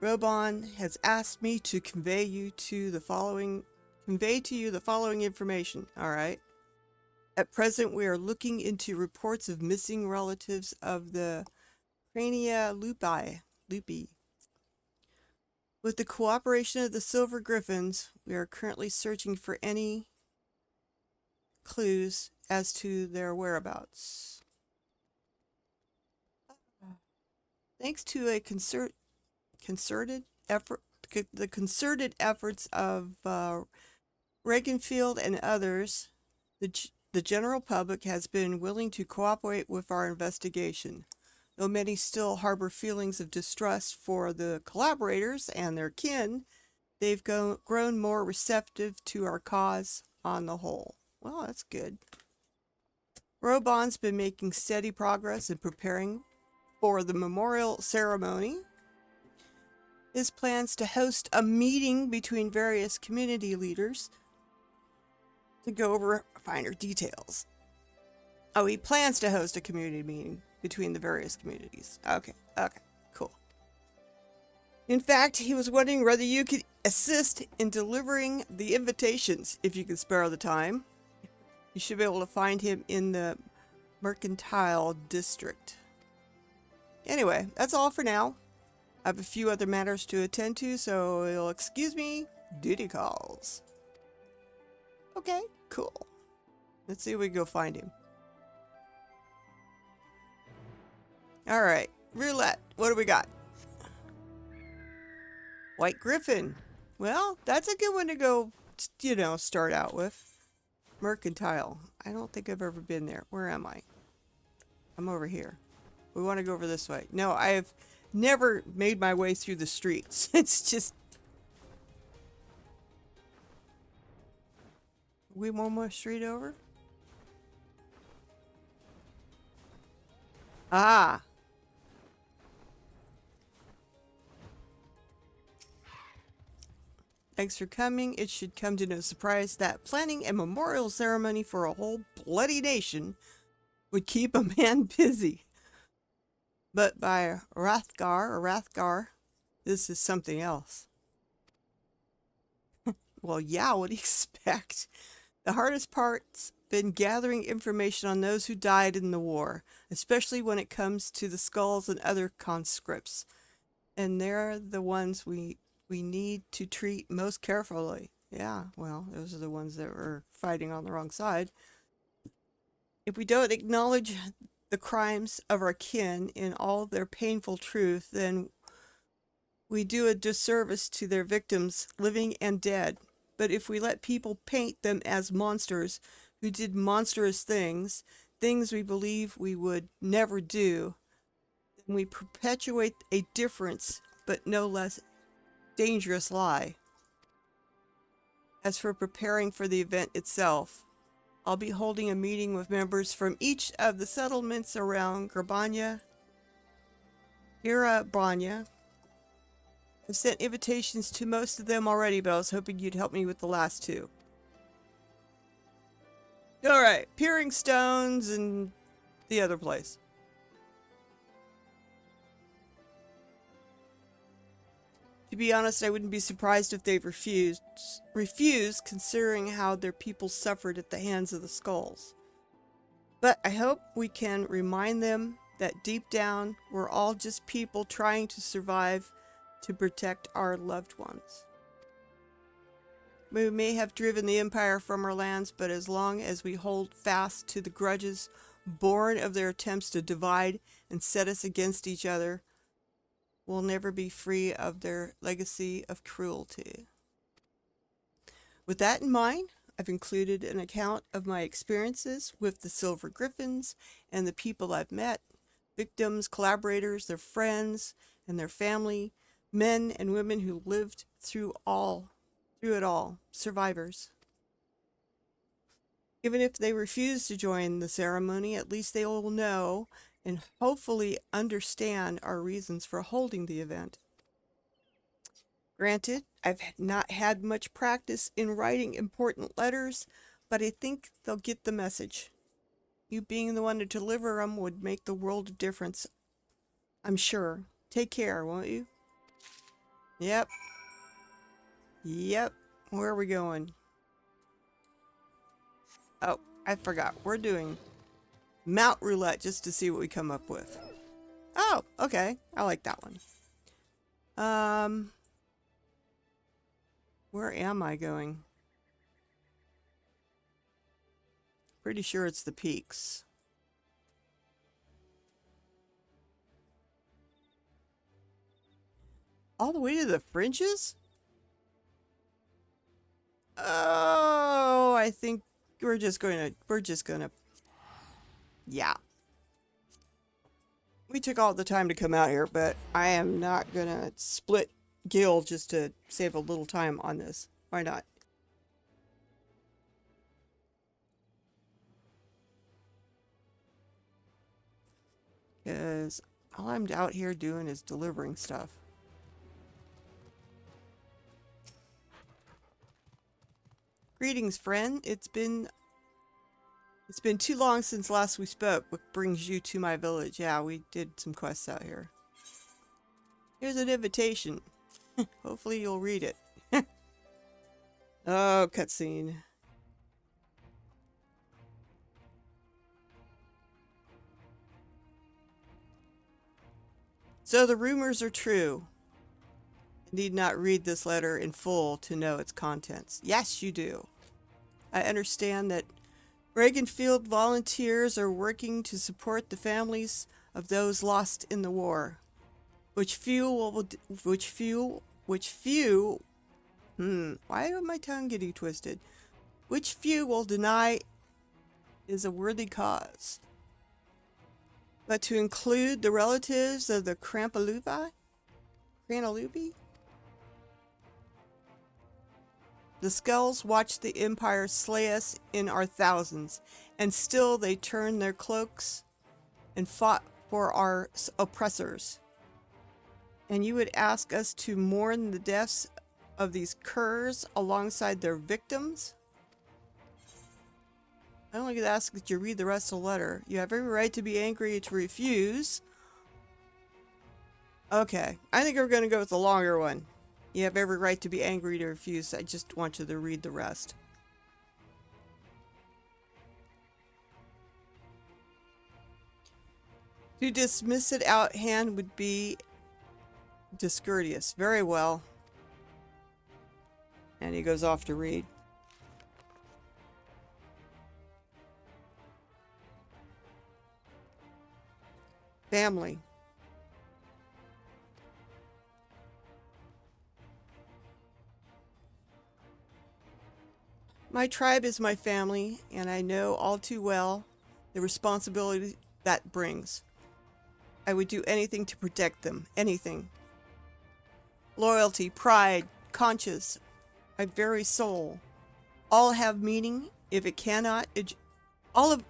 Roban has asked me to convey to you the following information. All right. At present, we are looking into reports of missing relatives of the Crania lupi. With the cooperation of the Silver Griffins, we are currently searching for any clues as to their whereabouts. Thanks to a concerted effort, the concerted efforts of Reaganfield and others, the general public has been willing to cooperate with our investigation. Though many still harbor feelings of distrust for the collaborators and their kin, they've grown more receptive to our cause on the whole. Well, that's good. Roban's been making steady progress in preparing for the memorial ceremony. His plans to host a meeting between various community leaders to go over finer details. Oh, he plans to host a community meeting between the various communities. Okay, cool. In fact, he was wondering whether you could assist in delivering the invitations if you could spare the time. You should be able to find him in the Mercantile District. Anyway, that's all for now. I have a few other matters to attend to, so you'll excuse me. Duty calls. Okay, cool. Let's see if we can go find him. Alright, roulette. What do we got? White Griffin. Well, that's a good one to go, start out with. Mercantile. I don't think I've ever been there. Where am I? I'm over here. We want to go over this way. No, I have never made my way through the streets. It's just... We one more street over? Ah! Thanks for coming. It should come to no surprise that planning a memorial ceremony for a whole bloody nation would keep a man busy. But by Rathgar, this is something else. Well, yeah, what do you expect? The hardest part's been gathering information on those who died in the war, especially when it comes to the skulls and other conscripts. And they're the ones we need to treat most carefully. Yeah, well, those are the ones that were fighting on the wrong side. If we don't acknowledge the crimes of our kin in all their painful truth, then we do a disservice to their victims, living and dead. But if we let people paint them as monsters who did monstrous things we believe we would never do, then we perpetuate a difference, but no less dangerous lie. As for preparing for the event itself, I'll be holding a meeting with members from each of the settlements around Grabanya, Irabanya. I've sent invitations to most of them already, but I was hoping you'd help me with the last two. Alright, Peering Stones and the other place. To be honest, I wouldn't be surprised if they've refused considering how their people suffered at the hands of the skulls. But I hope we can remind them that deep down, we're all just people trying to survive to protect our loved ones. We may have driven the Empire from our lands, but as long as we hold fast to the grudges born of their attempts to divide and set us against each other, we'll never be free of their legacy of cruelty. With that in mind, I've included an account of my experiences with the Silver Griffins and the people I've met, victims, collaborators, their friends, and their family, men and women who lived through it all, survivors. Even if they refuse to join the ceremony, at least they will know and hopefully understand our reasons for holding the event. Granted, I've not had much practice in writing important letters, but I think they'll get the message. You being the one to deliver them would make the world of difference, I'm sure. Take care, won't you? Yep. Yep. Where are we going? Oh, I forgot. We're doing Mount Roulette just to see what we come up with. Oh, okay. I like that one. Where am I going? Pretty sure it's the peaks. All the way to the fringes? Oh, I think we're just gonna, yeah. We took all the time to come out here, but I am not gonna split Gil just to save a little time on this. Why not? Because all I'm out here doing is delivering stuff. Greetings, friend. It's been too long since last we spoke. What brings you to my village? Yeah, we did some quests out here. Here's an invitation. Hopefully you'll read it. Oh, cutscene. So the rumors are true. You need not read this letter in full to know its contents. Yes, you do. I understand that Reaganfield volunteers are working to support the families of those lost in the war. Why am my tongue getting twisted? Which few will deny is a worthy cause. But to include the relatives of the Crampalupi? The skulls watch the Empire slay us in our thousands, and still they turned their cloaks and fought for our oppressors. And you would ask us to mourn the deaths of these curs alongside their victims? I only could ask that you read the rest of the letter. You have every right to be angry to refuse. Okay, I think we're going to go with the longer one. You have every right to be angry to refuse. I just want you to read the rest. To dismiss it out hand would be discourteous. Very well. And he goes off to read. Family. My tribe is my family, and I know all too well the responsibility that brings. I would do anything to protect them. Anything. Loyalty, pride, conscience, my very soul. All have meaning. If it cannot, all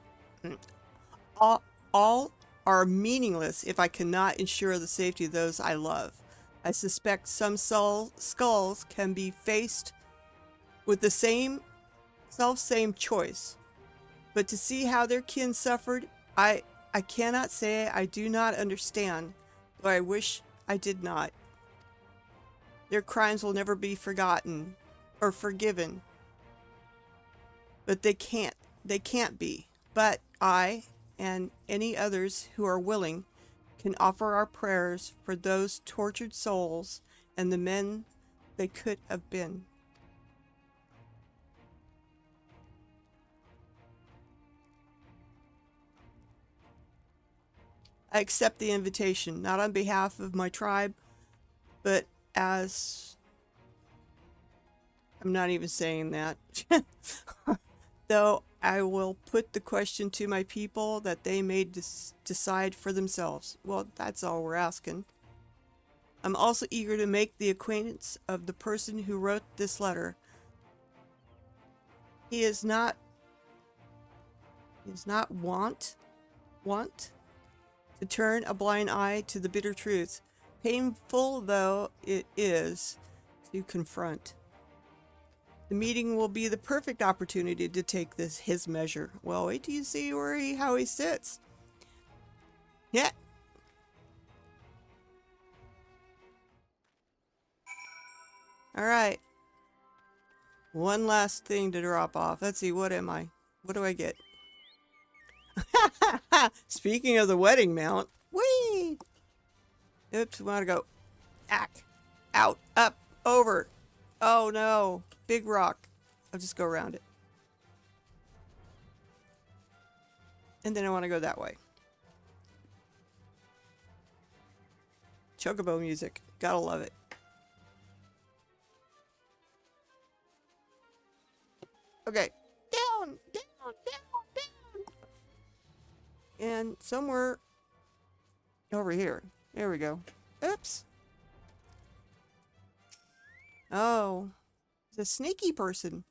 are meaningless if I cannot ensure the safety of those I love. I suspect some skulls can be faced with the same choice. But to see how their kin suffered, I cannot say I do not understand, though I wish I did not. Their crimes will never be forgotten or forgiven. But they can't be. But I, and any others who are willing, can offer our prayers for those tortured souls and the men they could have been. I accept the invitation, not on behalf of my tribe, but as... I'm not even saying that. Though I will put the question to my people that they may decide for themselves. Well, that's all we're asking. I'm also eager to make the acquaintance of the person who wrote this letter. He is not is not want to turn a blind eye to the bitter truth, painful though it is to confront. The meeting will be the perfect opportunity to take his measure. Well, wait till you see how he sits. Yeah. All right. One last thing to drop off. Let's see, what am I? What do I get? Speaking of the wedding mount. Whee! Oops, we want to go. Ack. Out. Up. Over. Oh no. Big rock. I'll just go around it. And then I want to go that way. Chocobo music. Gotta love it. Okay. Down. And somewhere over here. There we go. Oops. Oh. It's a sneaky person.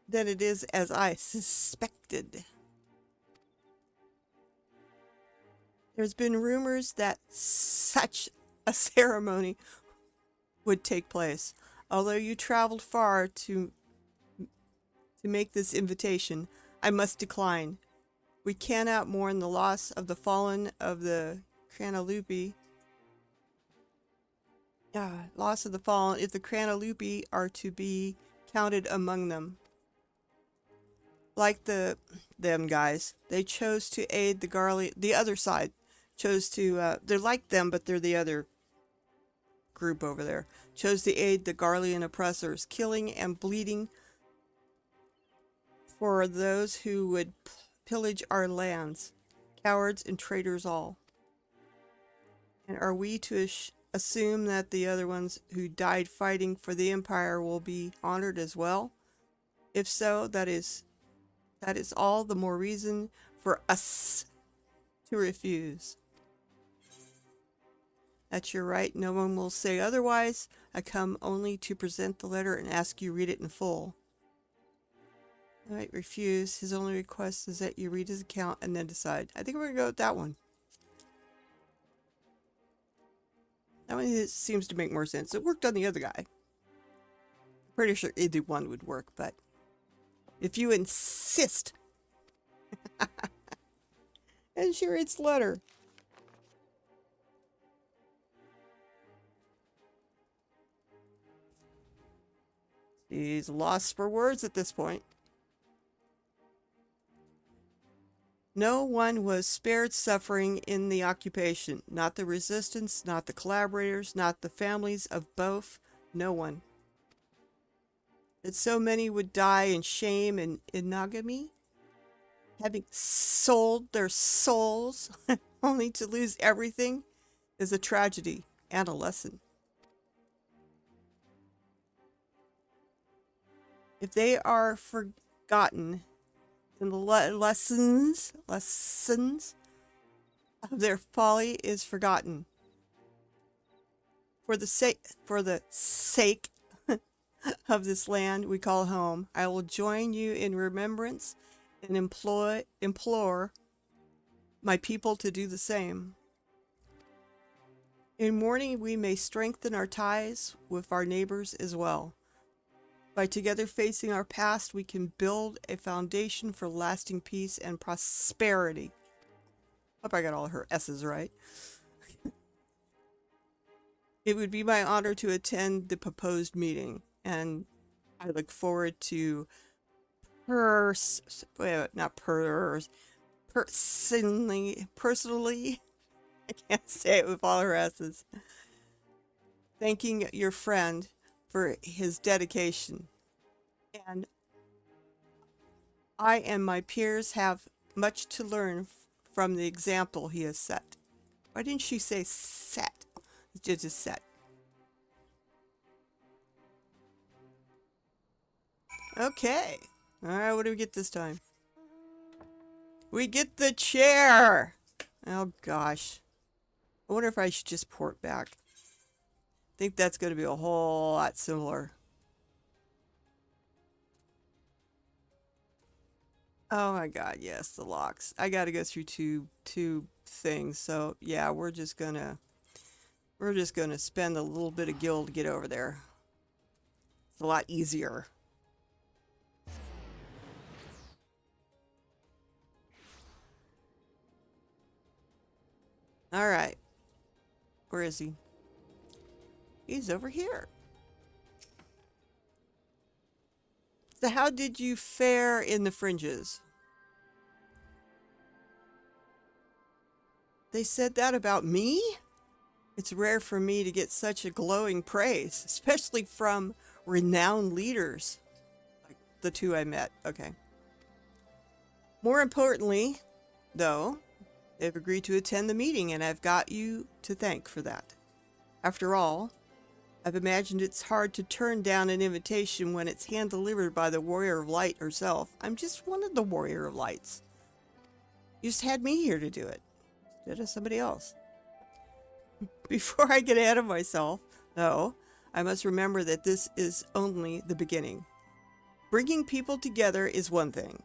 Than it is as I suspected. There's been rumors that such a ceremony would take place. Although you traveled far to make this invitation, I must decline. We cannot mourn the loss of the fallen of the Cranalupi. Loss of the fallen if the Cranalupi are to be counted among them. Like them guys, they chose to aid the other side. Chose to, they're like them, but they're the other group over there. Chose to aid the Garlean oppressors, killing and bleeding for those who would pillage our lands. Cowards and traitors all. And are we to assume that the other ones who died fighting for the Empire will be honored as well? If so, that is all the more reason for us to refuse. That's your right. No one will say otherwise. I come only to present the letter and ask you read it in full. I might refuse. His only request is that you read his account and then decide. I think we're going to go with that one. That one seems to make more sense. It worked on the other guy. Pretty sure either one would work, but if you insist. And she reads the letter. He's lost for words at this point. No one was spared suffering in the occupation. Not the resistance, not the collaborators, not the families of both. No one. That so many would die in shame and inagami, having sold their souls only to lose everything, is a tragedy and a lesson. If they are forgotten, then the lessons of their folly is forgotten. For the sake of this land we call home, I will join you in remembrance and implore my people to do the same. In mourning, we may strengthen our ties with our neighbors as well. By together facing our past, we can build a foundation for lasting peace and prosperity. Hope I got all her S's right. It would be my honor to attend the proposed meeting, and I look forward to personally, I can't say it with all her S's, thanking your friend for his dedication. And I and my peers have much to learn from the example he has set. Why didn't she say set? It's just set. Okay. Alright, what do we get this time? We get the chair! Oh gosh. I wonder if I should just port back. I think that's going to be a whole lot simpler. Oh my god, yes, the locks. I got to go through two things. So, yeah, we're just going to spend a little bit of gil to get over there. It's a lot easier. All right. Where is he? He's over here. So how did you fare in the fringes? They said that about me? It's rare for me to get such a glowing praise, especially from renowned leaders. Like the two I met. Okay. More importantly, though, they've agreed to attend the meeting, and I've got you to thank for that. After all, I've imagined it's hard to turn down an invitation when it's hand-delivered by the Warrior of Light herself. I'm just one of the Warrior of Lights. You just had me here to do it, instead of somebody else. Before I get ahead of myself, though, I must remember that this is only the beginning. Bringing people together is one thing.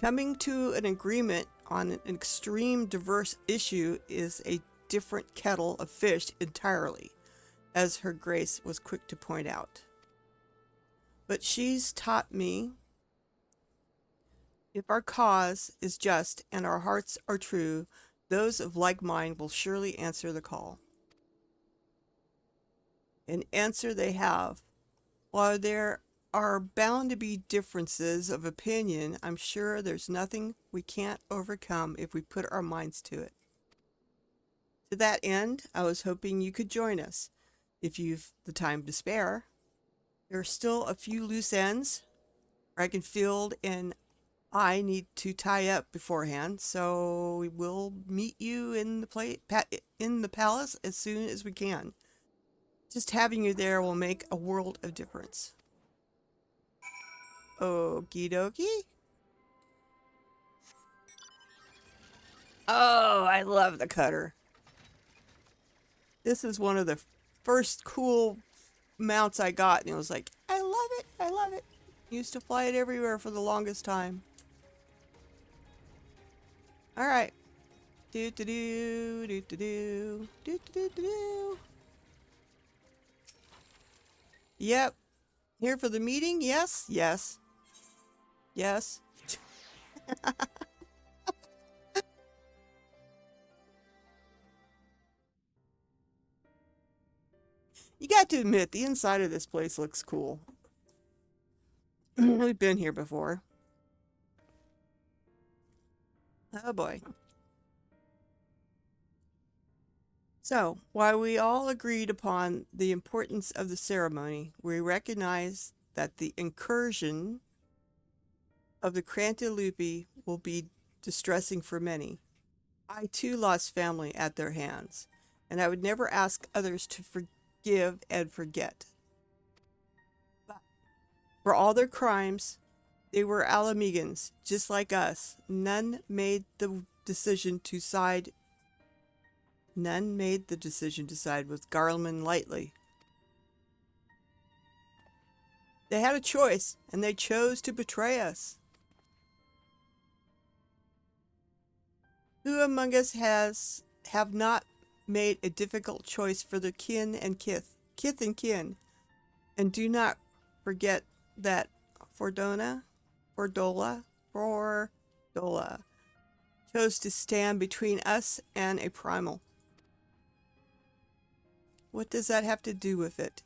Coming to an agreement on an extreme diverse issue is a different kettle of fish entirely, as Her Grace was quick to point out. But she's taught me, if our cause is just and our hearts are true, those of like mind will surely answer the call. An answer they have. While there are bound to be differences of opinion, I'm sure there's nothing we can't overcome if we put our minds to it. To that end, I was hoping you could join us, if you've the time to spare. There are still a few loose ends Dragonfield and I need to tie up beforehand, so we will meet you in the palace as soon as we can. Just having you there will make a world of difference. Okie dokie. Oh, I love the cutter. This is one of the first cool mounts I got, and it was like, I love it, I love it. Used to fly it everywhere for the longest time. All right. Do do do do do do do do do. Yep. Here for the meeting? Yes. Yes. Yes. You got to admit, the inside of this place looks cool. We've been here before. Oh boy. So, while we all agreed upon the importance of the ceremony, we recognize that the incursion of the Crantalupi will be distressing for many. I too lost family at their hands, and I would never ask others to forgive and forget. But for all their crimes, they were Alamegans, just like us. None made the decision to side with Garleman lightly. They had a choice, and they chose to betray us. Who among us have not made a difficult choice for their kin and kith and kin? And do not forget that Fordola chose to stand between us and a primal. What does that have to do with it?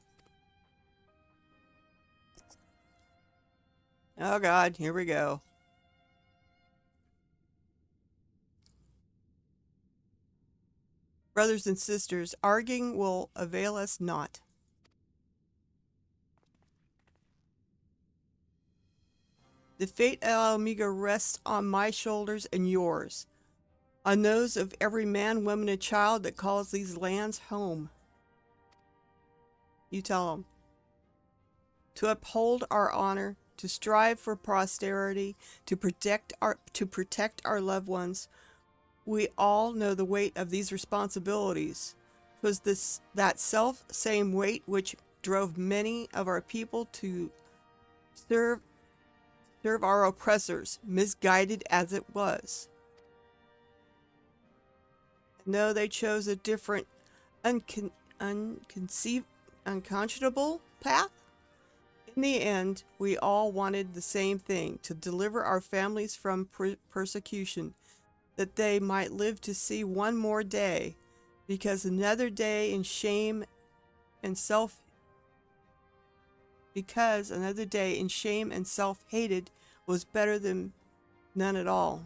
Oh God, here we go. Brothers and sisters, arguing will avail us not. The fate of Almega rests on my shoulders and yours, on those of every man, woman, and child that calls these lands home. You tell them. To uphold our honor, to strive for posterity, to protect our loved ones. We all know the weight of these responsibilities. 'Twas that self same weight which drove many of our people to serve our oppressors, misguided as it was. And though they chose a different, unconscionable path, in the end, we all wanted the same thing: to deliver our families from persecution, that they might live to see one more day, because another day in shame and self-hated was better than none at all.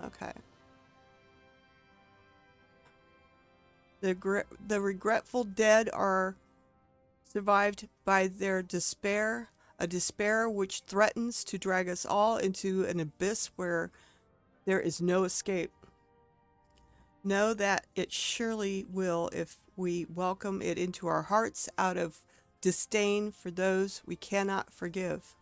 Okay. The regretful dead are survived by their despair, a despair which threatens to drag us all into an abyss where there is no escape. Know that it surely will if we welcome it into our hearts out of disdain for those we cannot forgive.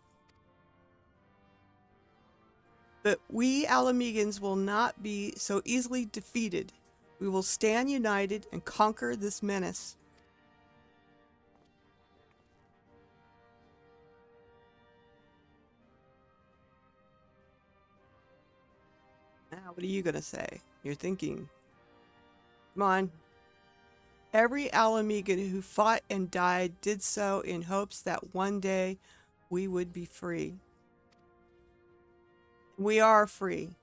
But we Alamegans will not be so easily defeated. We will stand united and conquer this menace. Now, what are you going to say? You're thinking, come on. Every Alamegan who fought and died did so in hopes that one day we would be free. We are free.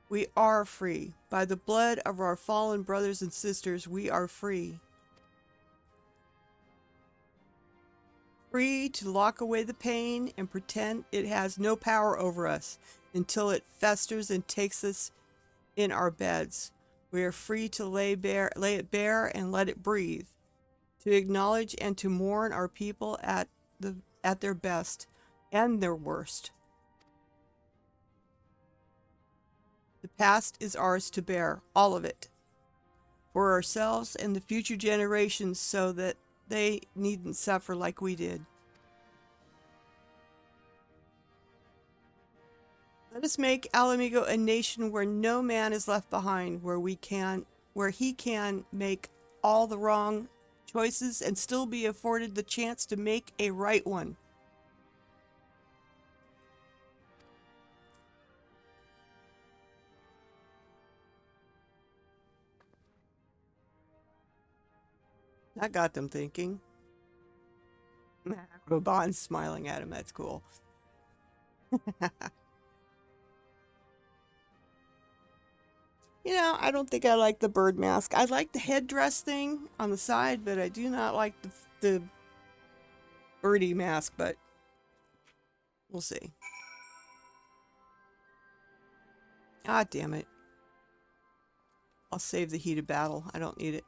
We are free. By the blood of our fallen brothers and sisters, we are free. Free to lock away the pain and pretend it has no power over us until it festers and takes us in our beds. We are free to lay it bare and let it breathe, to acknowledge and to mourn our people at their best and their worst. The past is ours to bear, all of it, for ourselves and the future generations, so that they needn't suffer like we did. Let us make Alamigo a nation where no man is left behind, where he can make all the wrong choices and still be afforded the chance to make a right one. That got them thinking. Raban's smiling at him. That's cool. I don't think I like the bird mask. I like the headdress thing on the side, but I do not like the birdie mask, but we'll see. Ah, damn it. I'll save the heat of battle. I don't need it.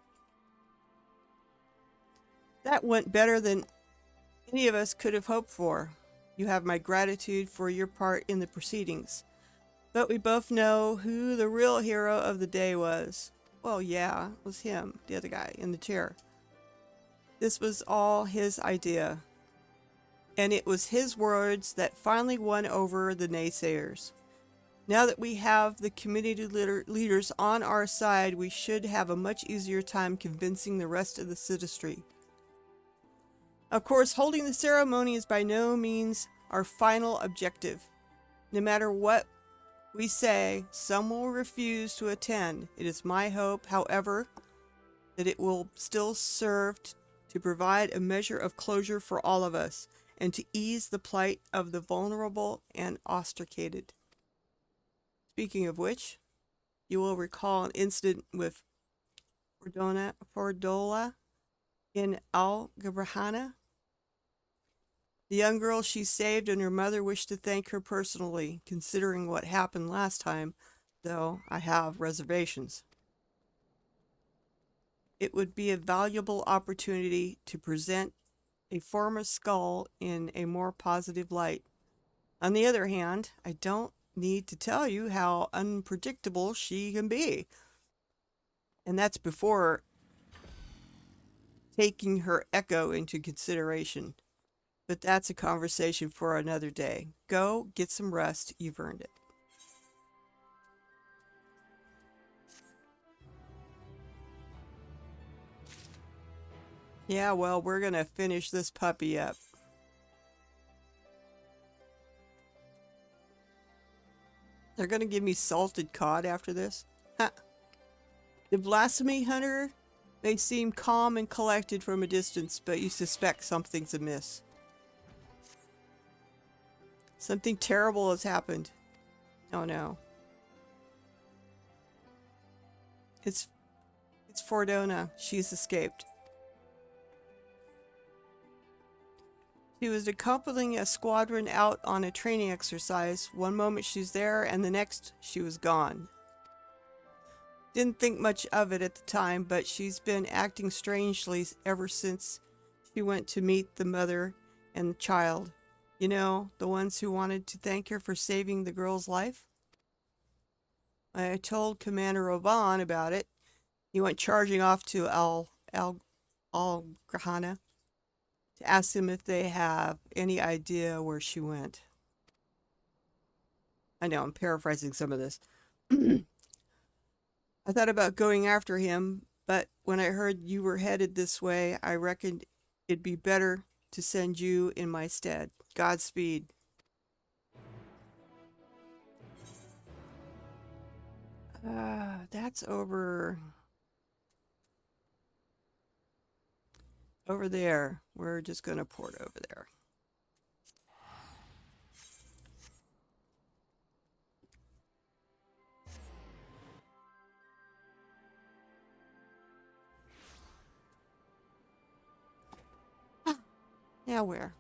That went better than any of us could have hoped for. You have my gratitude for your part in the proceedings. But we both know who the real hero of the day was. Well, yeah, it was him, the other guy in the chair. This was all his idea. And it was his words that finally won over the naysayers. Now that we have the community leaders on our side, we should have a much easier time convincing the rest of the citizenry. Of course, holding the ceremony is by no means our final objective. No matter what we say, some will refuse to attend. It is my hope, however, that it will still serve to provide a measure of closure for all of us, and to ease the plight of the vulnerable and ostracated. Speaking of which, you will recall an incident with Fordola in Al-Gabrahana. The young girl she saved and her mother wished to thank her personally. Considering what happened last time, though, I have reservations. It would be a valuable opportunity to present a former skull in a more positive light. On the other hand, I don't need to tell you how unpredictable she can be. And that's before taking her echo into consideration. But that's a conversation for another day. Go get some rest. You've earned it. Yeah, well, we're gonna finish this puppy up. They're gonna give me salted cod after this? Ha! The blasphemy hunter may seem calm and collected from a distance, but you suspect something's amiss. Something terrible has happened. Oh no. It's Fordona. She's escaped. She was accompanying a squadron out on a training exercise. One moment she's there, and the next she was gone. Didn't think much of it at the time, but she's been acting strangely ever since she went to meet the mother and the child. You know, the ones who wanted to thank her for saving the girl's life? I told Commander Oban about it. He went charging off to Al Grahana to ask them if they have any idea where she went. I know, I'm paraphrasing some of this. I thought about going after him, but when I heard you were headed this way, I reckoned it'd be better to send you in my stead. Godspeed. That's over there. We're just going to port over there. Yeah, where?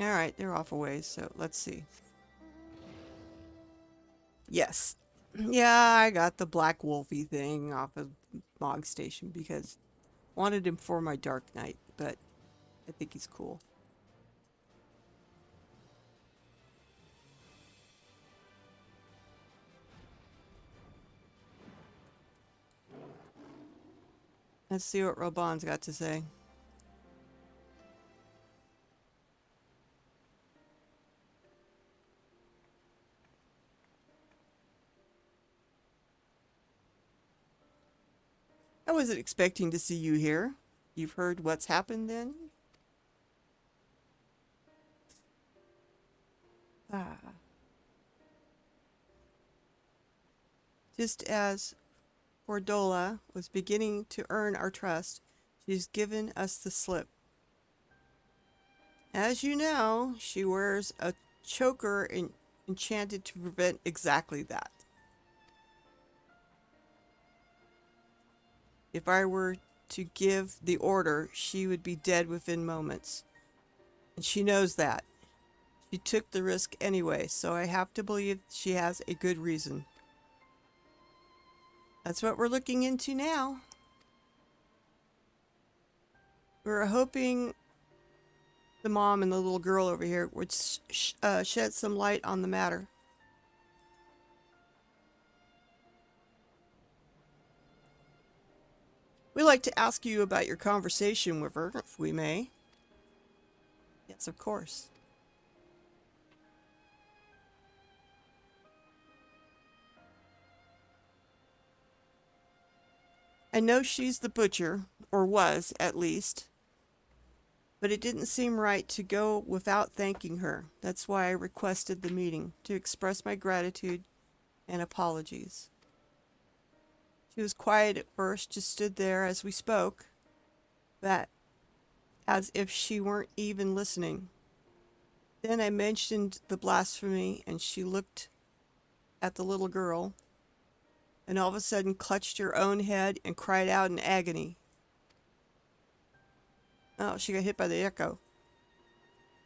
All right, they're off a ways, so let's see. Yes. Yeah, I got the Black Wolfy thing off of Mog Station because I wanted him for my Dark Knight, but I think he's cool. Let's see what Robon's got to say. I wasn't expecting to see you here. You've heard what's happened then? Ah. Just as Fordola was beginning to earn our trust, she's given us the slip. As you know, she wears a choker enchanted to prevent exactly that. If I were to give the order, she would be dead within moments. And she knows that. She took the risk anyway, so I have to believe she has a good reason. That's what we're looking into now. We're hoping the mom and the little girl over here would shed some light on the matter. We'd like to ask you about your conversation with her, if we may. Yes, of course. I know she's the butcher, or was, at least. But it didn't seem right to go without thanking her. That's why I requested the meeting, to express my gratitude and apologies. She was quiet at first, just stood there as we spoke, but as if she weren't even listening. Then I mentioned the blasphemy, and she looked at the little girl, and all of a sudden clutched her own head and cried out in agony. Oh, she got hit by the echo.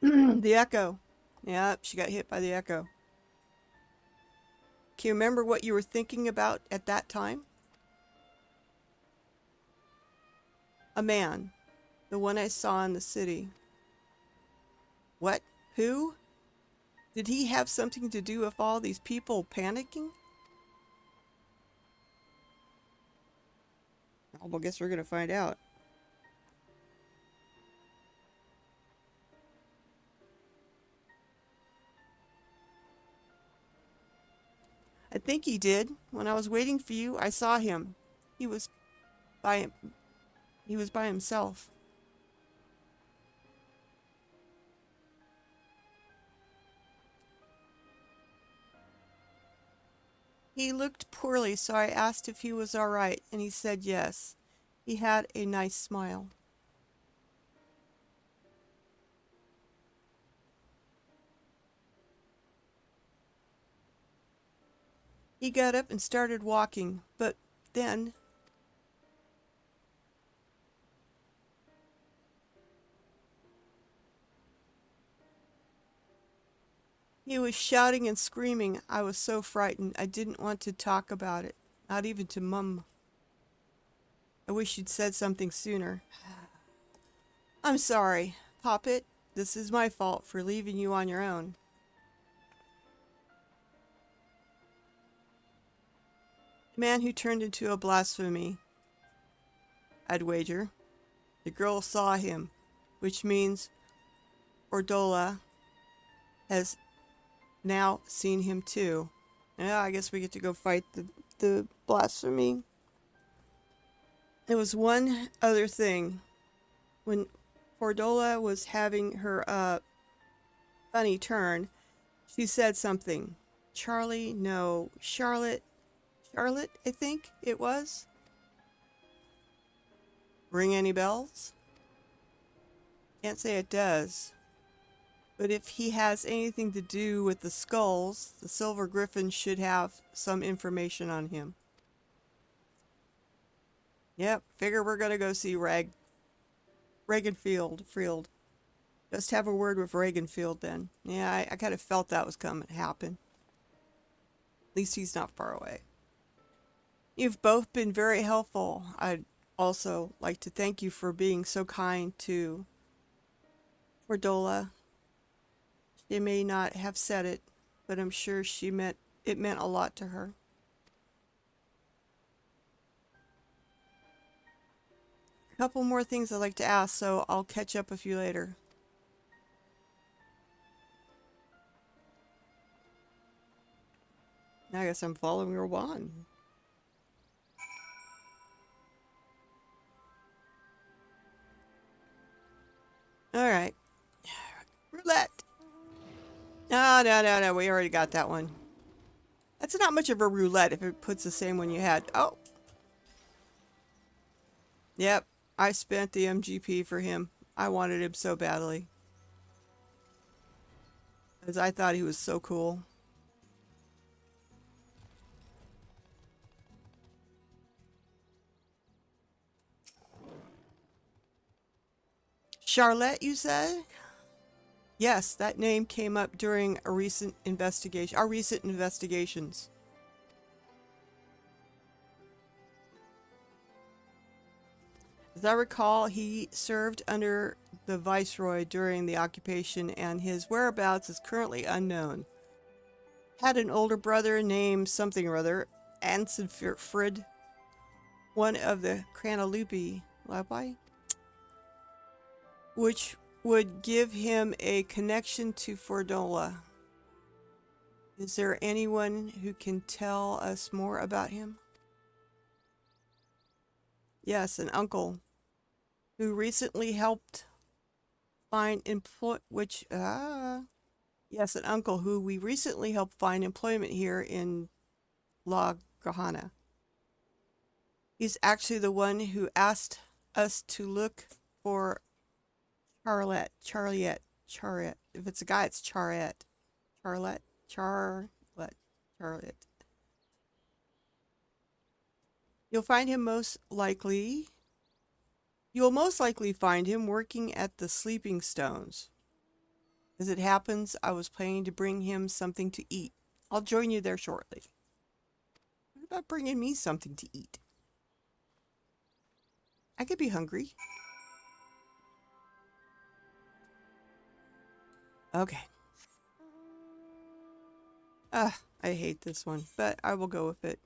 The echo. Yeah, she got hit by the echo. Can you remember what you were thinking about at that time? A man. The one I saw in the city. What? Who? Did he have something to do with all these people panicking? Well, I guess we're going to find out. think he did. When I was waiting for you, I saw him. He was by he was by himself. He looked poorly, so I asked if he was all right, and he said yes. He had a nice smile. He got up and started walking, but then he was shouting and screaming. I was so frightened. I didn't want to talk about it, not even to Mum. I wish you'd said something sooner. I'm sorry, Poppet. This is my fault for leaving you on your own. The man who turned into a blasphemy, I'd wager. The girl saw him, which means Ordola has now seen him too. Yeah, I guess we get to go fight the blasphemy. There was one other thing. When Ordola was having her funny turn, she said something. Charlie, no, Charlotte, I think it was. Ring any bells? Can't say it does. But if he has anything to do with the skulls, the Silver Griffin should have some information on him. Yep, figure we're gonna go see Reaganfield. Just have a word with Reaganfield then. Yeah, I kind of felt that was coming to happen. At least he's not far away. You've both been very helpful. I'd also like to thank you for being so kind to Ordola. She may not have said it, but I'm sure it meant a lot to her. A couple more things I'd like to ask, so I'll catch up with you later. I guess I'm following her wand. Alright. Roulette! No, we already got that one. That's not much of a roulette if it puts the same one you had. Oh! Yep, I spent the MGP for him. I wanted him so badly. Because I thought he was so cool. Charlotte, you said? Yes, that name came up during our recent investigations. As I recall, he served under the Viceroy during the occupation, and his whereabouts is currently unknown. Had an older brother named something or other, Ansenfrid, one of the Cranalupi Lapi, which would give him a connection to Fordola. Is there anyone who can tell us more about him? Yes, an uncle who recently helped find yes, an uncle who we recently helped find employment here in La Grahana. He's actually the one who asked us to look for Charlotte. If it's a guy, it's Charlotte. You'll most likely find him working at the Sleeping Stones. As it happens, I was planning to bring him something to eat. I'll join you there shortly. What about bringing me something to eat? I could be hungry. Okay. I hate this one, but I will go with it.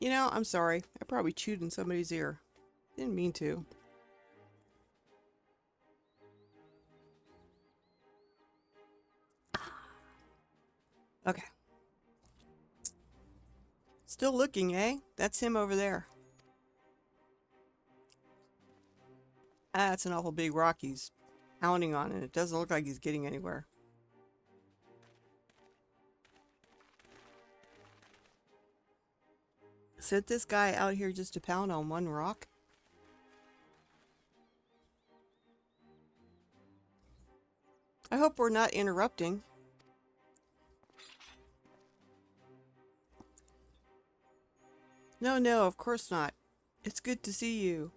You know, I'm sorry. I probably chewed in somebody's ear. Didn't mean to. Okay. Still looking, eh? That's him over there. Ah, that's an awful big rock he's pounding on, and it doesn't look like he's getting anywhere. Sent this guy out here just to pound on one rock? I hope we're not interrupting. No, no, of course not. It's good to see you.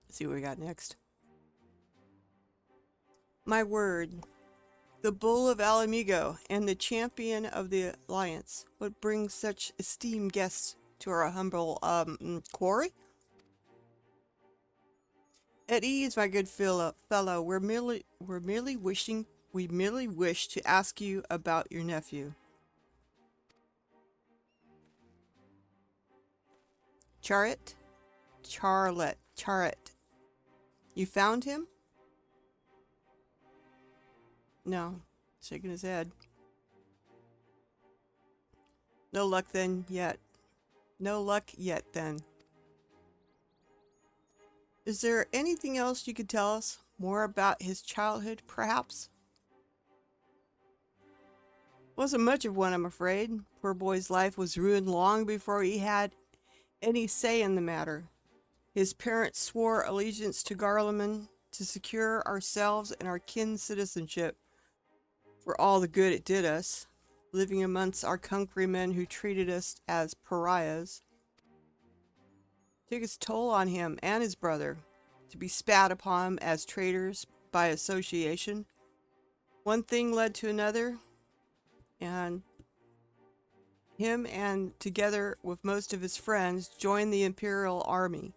Let's see what we got next. My word. The Bull of Alamigo and the champion of the Alliance. What brings such esteemed guests to our humble quarry? At ease, my good fellow. We merely wish to ask you about your nephew. Charlotte? Charlotte. You found him? No. Shaking his head. No luck then yet. No luck yet then. Is there anything else you could tell us? More about his childhood, perhaps? Wasn't much of one, I'm afraid. Poor boy's life was ruined long before he had any say in the matter. His parents swore allegiance to Garlemald to secure ourselves and our kin's citizenship for all the good it did us, living amongst our countrymen who treated us as pariahs. Took its toll on him and his brother, to be spat upon as traitors by association. One thing led to another, and him and together with most of his friends joined the Imperial Army.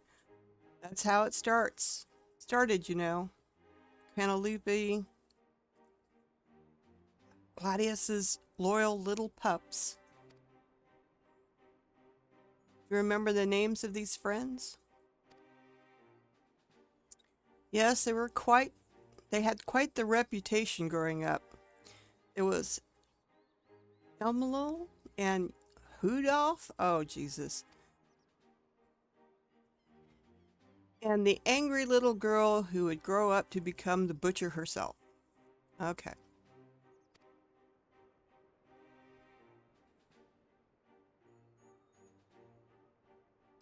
That's how it started, you know. Penelope, Gladius's loyal little pups. You remember the names of these friends? Yes, they had quite the reputation growing up. It was Elmelo and Hudolph. Oh, Jesus. And the angry little girl who would grow up to become the butcher herself. Okay.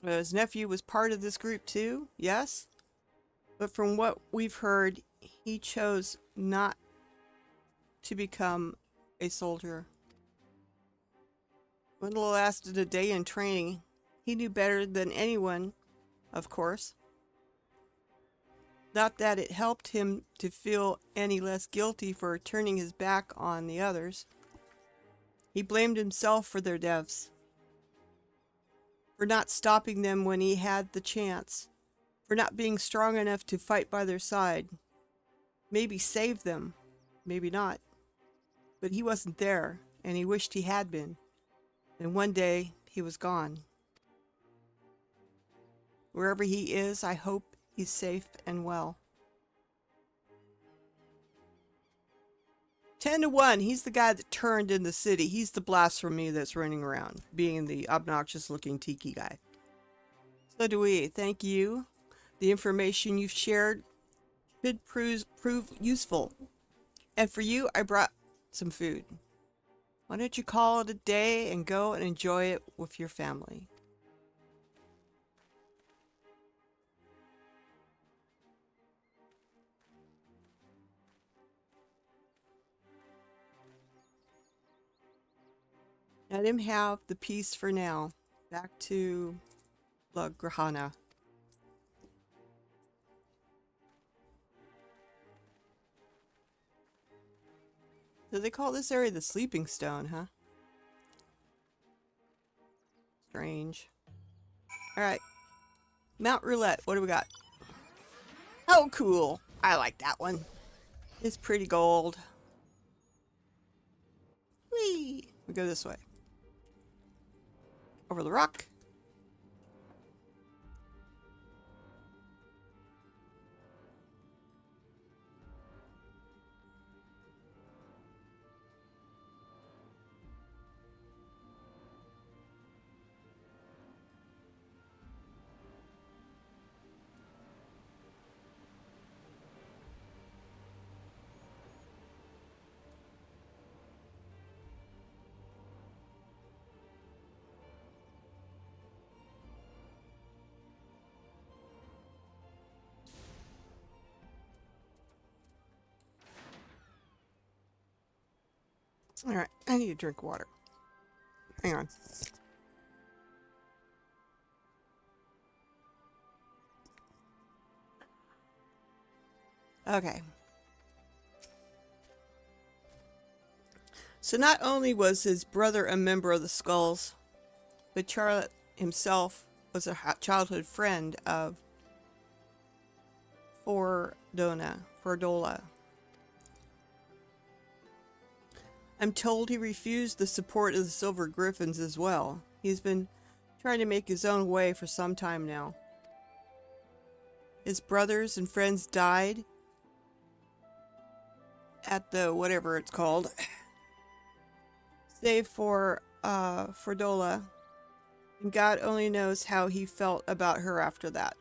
His nephew was part of this group too, yes? But from what we've heard, he chose not to become a soldier. Wendell lasted a day in training. He knew better than anyone, of course. Not that it helped him to feel any less guilty for turning his back on the others. He blamed himself for their deaths, for not stopping them when he had the chance, for not being strong enough to fight by their side. Maybe save them, maybe not. But he wasn't there, and he wished he had been. And one day, he was gone. Wherever he is, I hope he's safe and well. 10-1, he's the guy that turned in the city. He's the blasphemy that's running around, being the obnoxious-looking tiki guy. So do we. Thank you. The information you've shared should prove useful. And for you, I brought some food. Why don't you call it a day and go and enjoy it with your family? Let him have the peace for now. Back to La Grahana. So they call this area the Sleeping Stone, huh? Strange. Alright. Mount Roulette, what do we got? Oh, cool. I like that one. It's pretty gold. Whee! We go this way. Over the rock. All right, I need to drink water. Hang on. Okay. So not only was his brother a member of the Skulls, but Charlotte himself was a childhood friend of Fordola. I'm told he refused the support of the Silver Griffins as well. He's been trying to make his own way for some time now. His brothers and friends died at the whatever it's called, save for Fordola, and God only knows how he felt about her after that.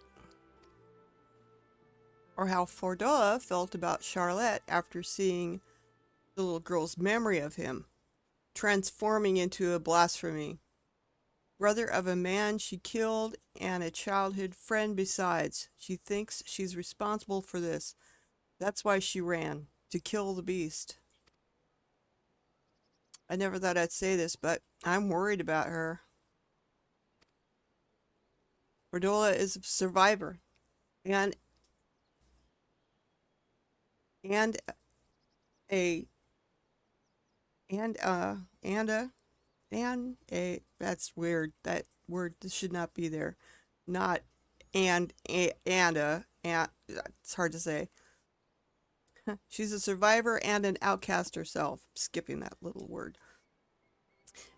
Or how Fordola felt about Charlotte after seeing the little girl's memory of him, transforming into a blasphemy. Brother of a man she killed and a childhood friend besides. She thinks she's responsible for this. That's why she ran, to kill the beast. I never thought I'd say this, but I'm worried about her. Fordola is a survivor. And a that's weird. That word should not be there. Not it's hard to say. She's a survivor and an outcast herself. Skipping that little word.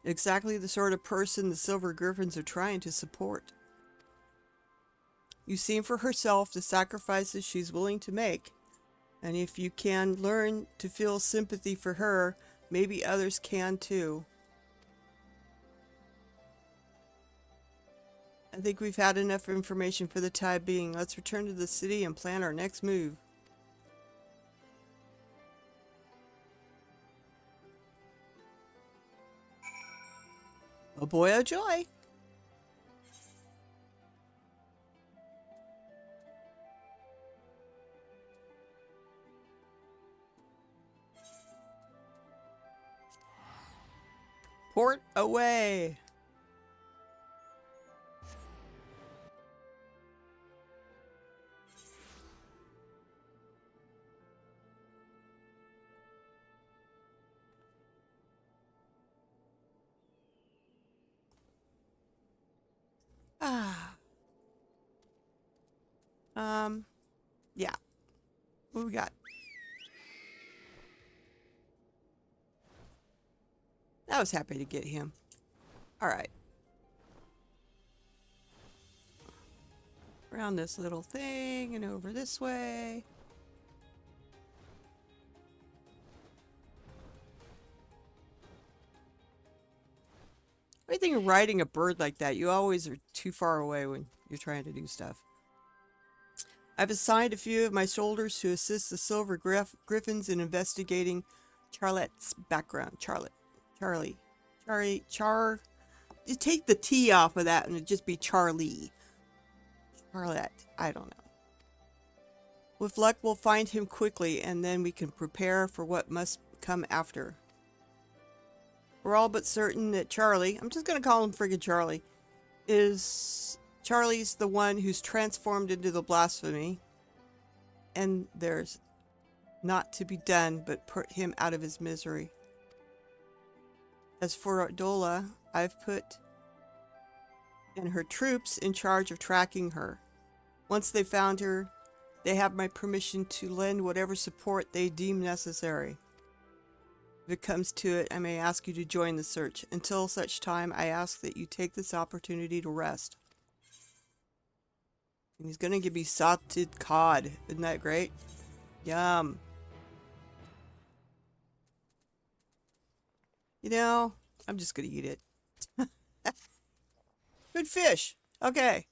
Exactly the sort of person the Silver Griffins are trying to support. You've seen for herself the sacrifices she's willing to make. And if you can learn to feel sympathy for her, maybe others can too. I think we've had enough information for the time being. Let's return to the city and plan our next move. Oh boy, oh joy! Port away! Yeah. What we got? I was happy to get him. Alright. Around this little thing and over this way. What do you think of riding a bird like that? You always are too far away when you're trying to do stuff. I've assigned a few of my soldiers to assist the Silver Griffins in investigating Charlotte's background. Just take the T off of that and it'd just be Charlie. Charlotte, I don't know. With luck, we'll find him quickly and then we can prepare for what must come after. We're all but certain that Charlie, I'm just going to call him friggin' Charlie, Charlie's the one who's transformed into the blasphemy, and there's not to be done but put him out of his misery. As for Dola, I've put and her troops in charge of tracking her. Once they found her, They have my permission to lend whatever support they deem necessary. If it comes to it, I may ask you to join the search. Until such time, I ask that you take this opportunity to rest. And he's gonna give me salted cod. Isn't that great? Yum. You know, I'm just gonna eat it. Good fish. Okay.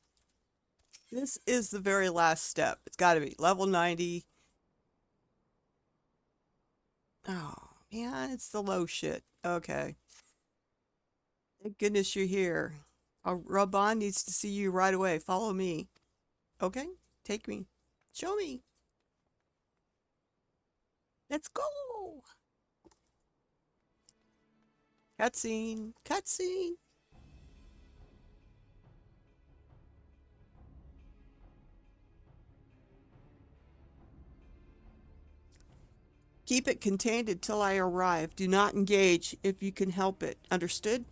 This is the very last step. It's gotta be level 90. Oh, man, it's the low shit. Okay. Thank goodness you're here. Raban needs to see you right away. Follow me. Okay, take me. Show me. Let's go. Cutscene. Cutscene. Keep it contained until I arrive. Do not engage if you can help it. Understood?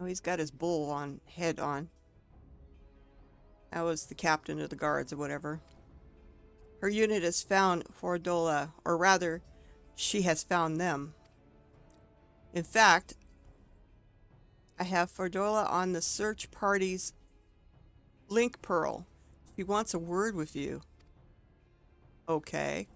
Oh, he's got his bull on head on. That was the captain of the guards or whatever. Her unit has found Fordola, or rather, she has found them. In fact, I have Fordola on the search party's link pearl. She wants a word with you. Okay.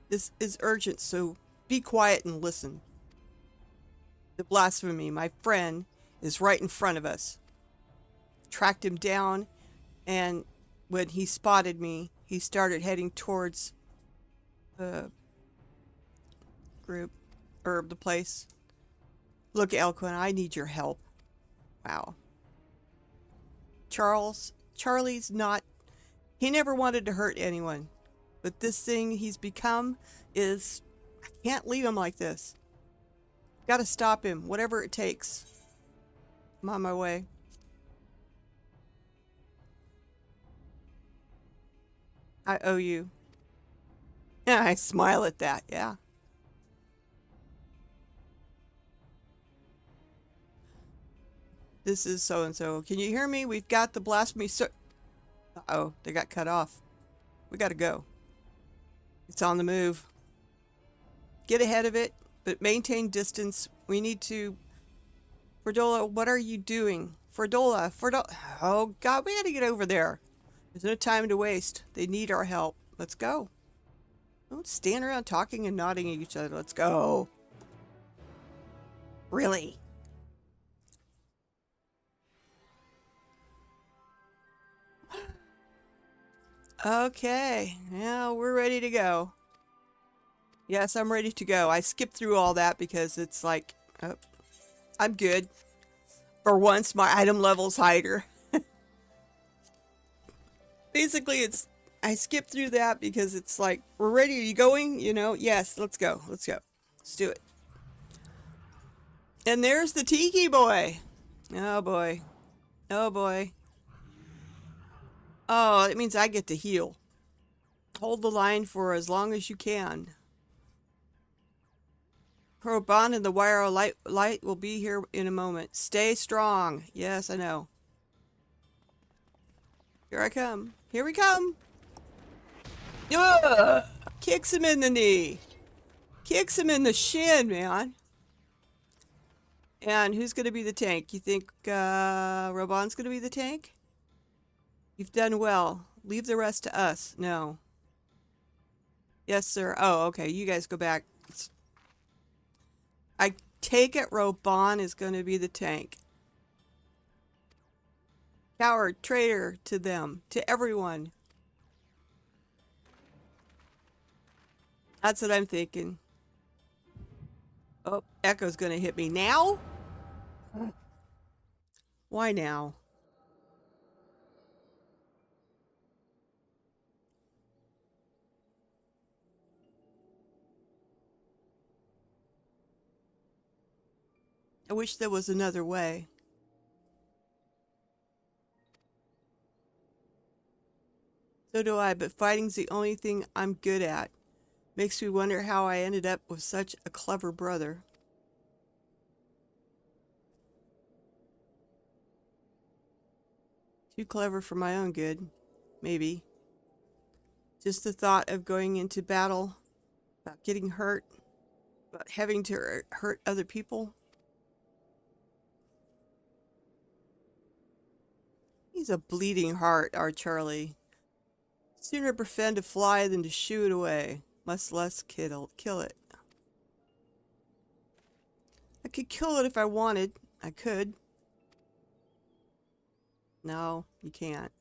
This is urgent, so be quiet and listen. The blasphemy, my friend, is right in front of us. Tracked him down, and when he spotted me, he started heading towards the group, or the place. Look, Elquin, I need your help. Wow. Charlie's not, he never wanted to hurt anyone. But this thing he's become is, I can't leave him like this. Gotta stop him, whatever it takes. I'm on my way. I owe you. Yeah, I smile at that, yeah. This is so-and-so. Can you hear me? We've got the blasphemy Uh-oh, they got cut off. We gotta go. It's on the move. Get ahead of it, but maintain distance. We need to... Fordola, what are you doing? Fordola. Oh, God, we gotta get over there. There's no time to waste. They need our help. Let's go. Don't stand around talking and nodding at each other. Let's go. Really? Okay. Yeah, we're ready to go. Yes, I'm ready to go. I skipped through all that because it's like... Oh, I'm good. For once, my item level's higher. Basically, it's... I skipped through that because it's like, we're ready. Are you going? You know? Yes, let's go. Let's go. Let's do it. And there's the Tiki boy. Oh, boy. Oh, boy. Oh, it means I get to heal. Hold the line for as long as you can. Proban and the wire light will be here in a moment. Stay strong. Yes, I know. Here I come. Here we come. Ugh! Kicks him in the knee. Kicks him in the shin, man. And who's going to be the tank? You think Roban's going to be the tank? You've done well. Leave the rest to us. No. Yes, sir. Oh, okay. You guys go back. I take it Roban is going to be the tank. Coward, traitor to them, to everyone. That's what I'm thinking. Oh, Echo's going to hit me. Now? Why now? I wish there was another way. So do I, but fighting's the only thing I'm good at. Makes me wonder how I ended up with such a clever brother. Too clever for my own good. Maybe. Just the thought of going into battle, about getting hurt, about having to hurt other people. He's a bleeding heart, our Charlie. Sooner befriend a fly than to shoo it away. Much less kill it. I could kill it if I wanted. I could. No, you can't.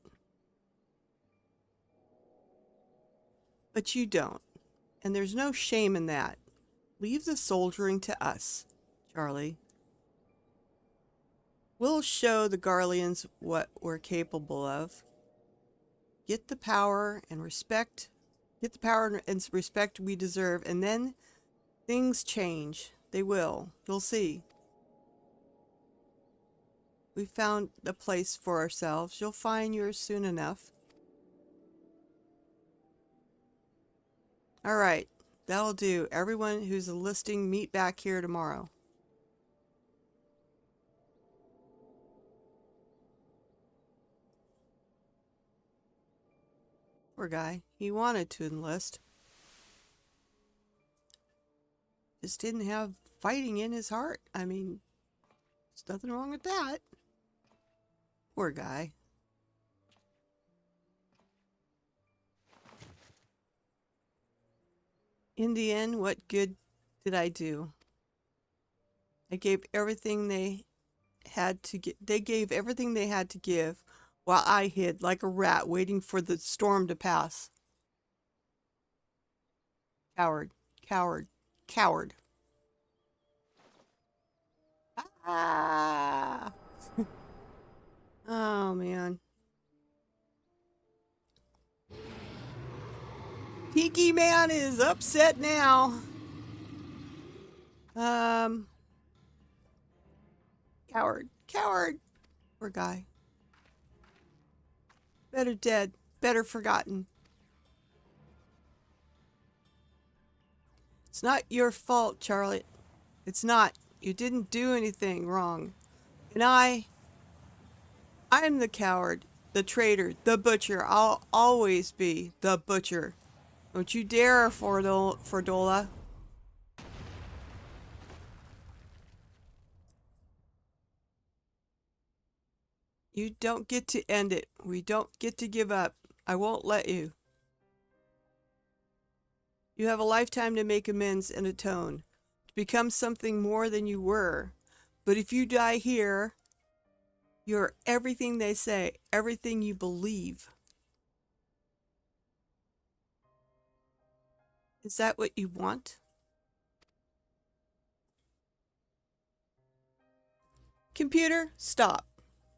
But you don't. And there's no shame in that. Leave the soldiering to us, Charlie. We'll show the Garleans what we're capable of. Get the power and respect. Get the power and respect we deserve, and then things change. They will. You'll see. We found a place for ourselves. You'll find yours soon enough. All right. That'll do. Everyone who's enlisting, meet back here tomorrow. Poor guy. He wanted to enlist. Just didn't have fighting in his heart. I mean, there's nothing wrong with that. Poor guy. In the end, what good did I do? I gave everything they had to get. They gave everything they had to give, while I hid like a rat waiting for the storm to pass. Coward, coward, coward. Ah! Oh, man. Tiki Man is upset now. Coward, coward. Poor guy. Better dead, better forgotten. It's not your fault, Charlie. It's not. You didn't do anything wrong. And I'm the coward, the traitor, the butcher. I'll always be the butcher. Don't you dare, Fordola. You don't get to end it. We don't get to give up. I won't let you. You have a lifetime to make amends and atone, to become something more than you were. But if you die here, you're everything they say, everything you believe. Is that what you want? Computer, stop.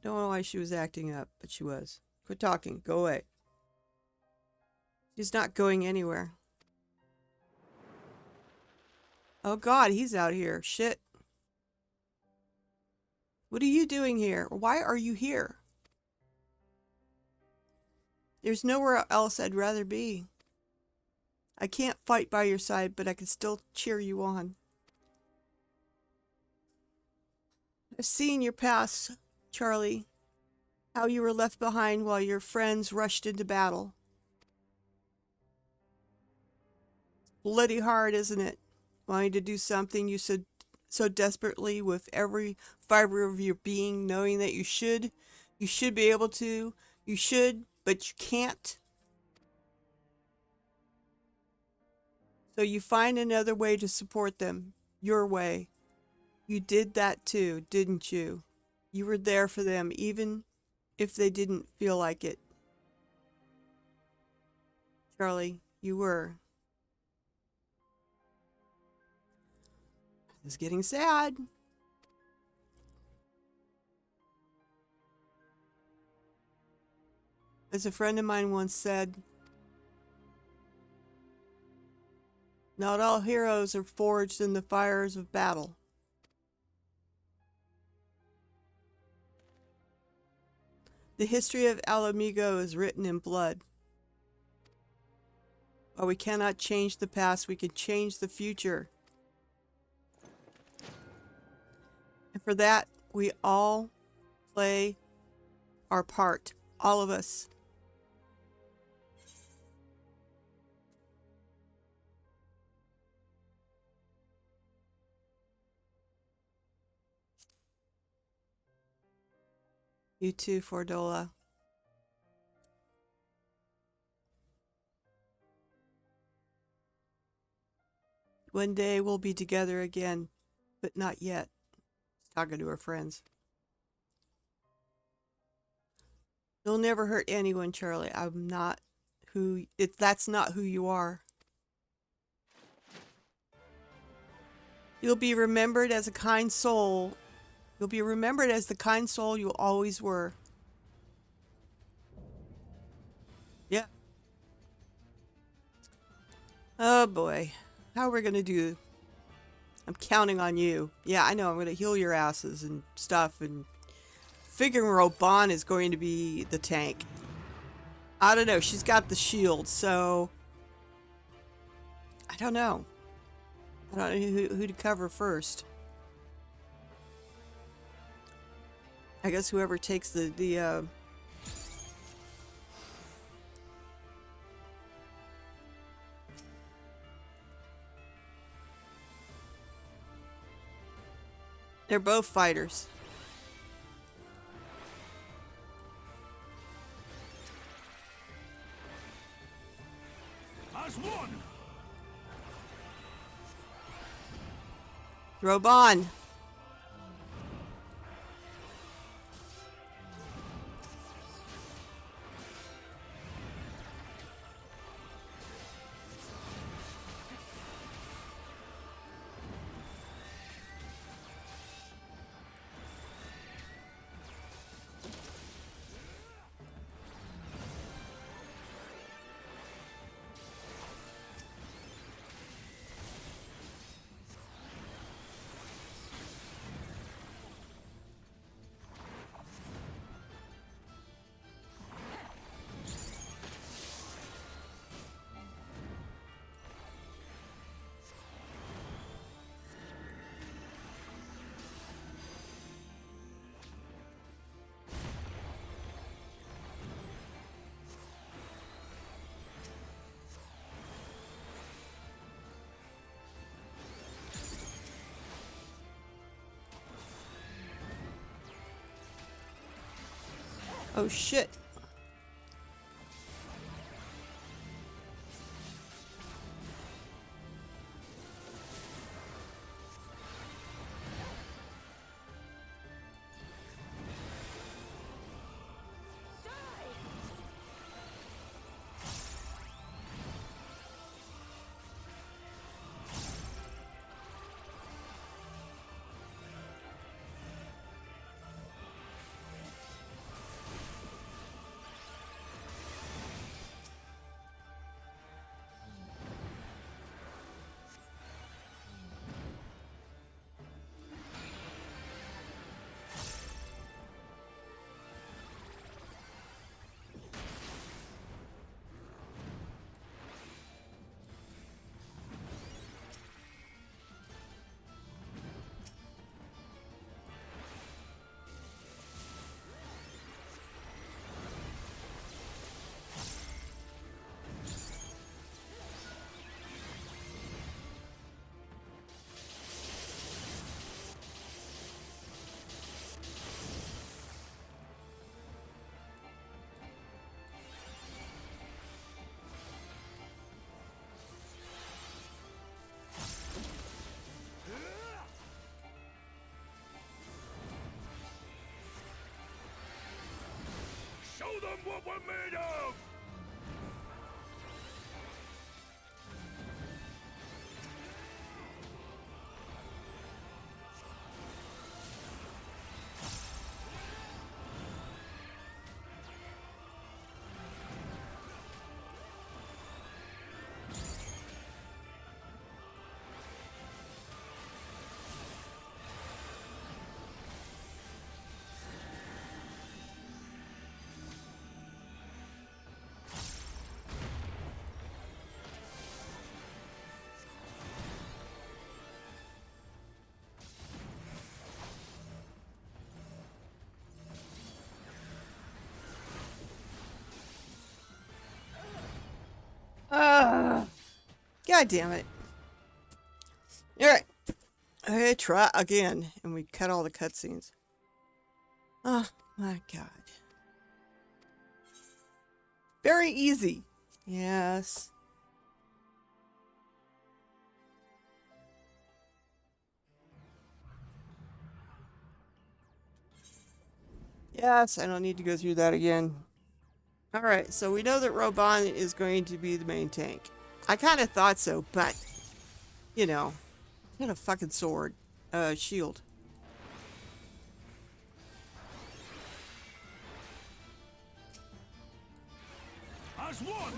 Don't know why she was acting up, but she was. Quit talking. Go away. She's not going anywhere. Oh God, he's out here. Shit. What are you doing here? Why are you here? There's nowhere else I'd rather be. I can't fight by your side, but I can still cheer you on. I've seen your past, Charlie. How you were left behind while your friends rushed into battle. Bloody hard, isn't it? Wanting to do something you so desperately with every fiber of your being, knowing that you should be able to, you should, but you can't. So you find another way to support them, your way. You did that too, didn't you? You were there for them, even if they didn't feel like it. Charlie, you were. It's getting sad. As a friend of mine once said, not all heroes are forged in the fires of battle. The history of Alamigo is written in blood. While we cannot change the past, we can change the future. And for that, we all play our part. All of us. You too, Fordola. One day we'll be together again, but not yet. Talking to her friends. You'll never hurt anyone, Charlie. I'm not that's not who you are. You'll be remembered as a kind soul. You'll be remembered as the kind soul you always were. Yeah. Oh boy. How are we gonna do? I'm counting on you. Yeah, I know. I'm gonna heal your asses and stuff, and figuring Roban is going to be the tank. I don't know. She's got the shield, so I don't know. I don't know who to cover first. I guess whoever takes the they're both fighters. As one. Roban. Oh shit. Show them what we're made of! God damn it. Alright. Okay, try again. And we cut all the cutscenes. Oh my god. Very easy. Yes. Yes, I don't need to go through that again. Alright, so we know that Roban is going to be the main tank. I kind of thought so, but, you know, he had a fucking sword. Shield. As one!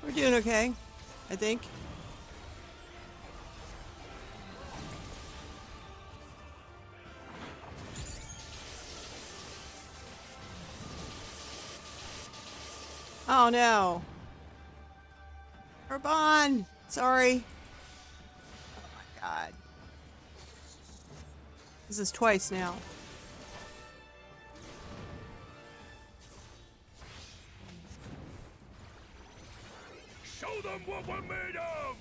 We're doing okay, I think. Oh no. Urban! Sorry. Oh my god. This is twice now. Show them what we're made of!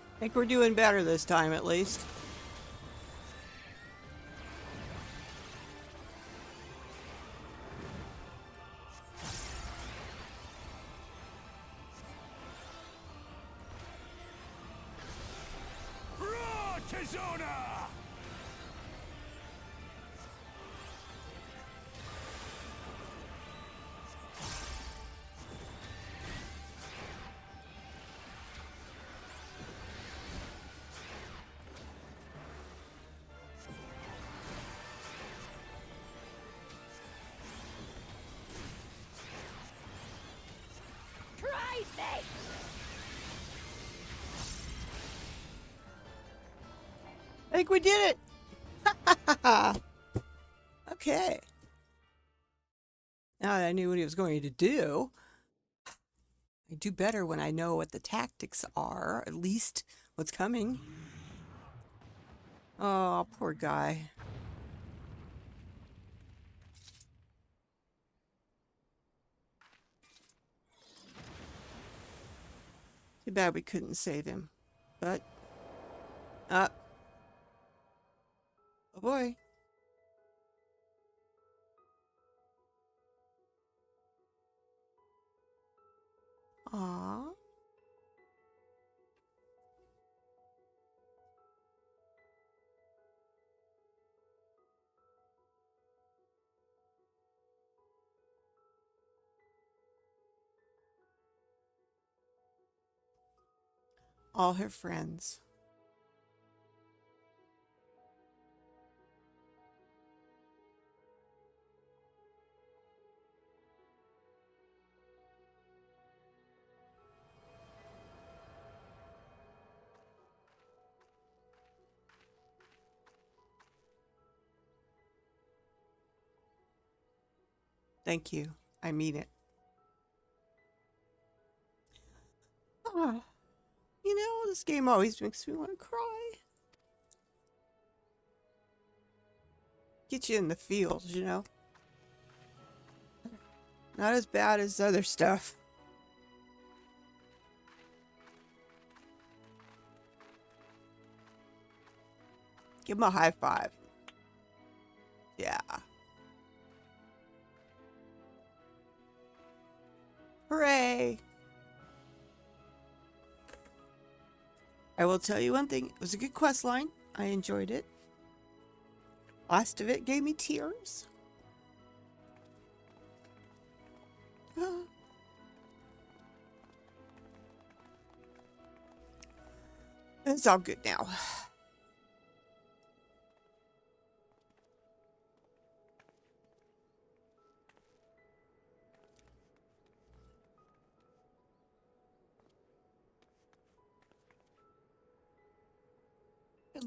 I think we're doing better this time, at least. Tizona! Try me! I think we did it! Okay. Now that I knew what he was going to do, I do better when I know what the tactics are, at least what's coming. Oh, poor guy. Too bad we couldn't save him. But, oh boy. Aww. All her friends. Thank you. I mean it. Ah, you know, this game always makes me want to cry. Get you in the feels, you know? Not as bad as other stuff. Give him a high five. Yeah. Hooray! I will tell you one thing. It was a good quest line. I enjoyed it. Last of it gave me tears. It's all good now.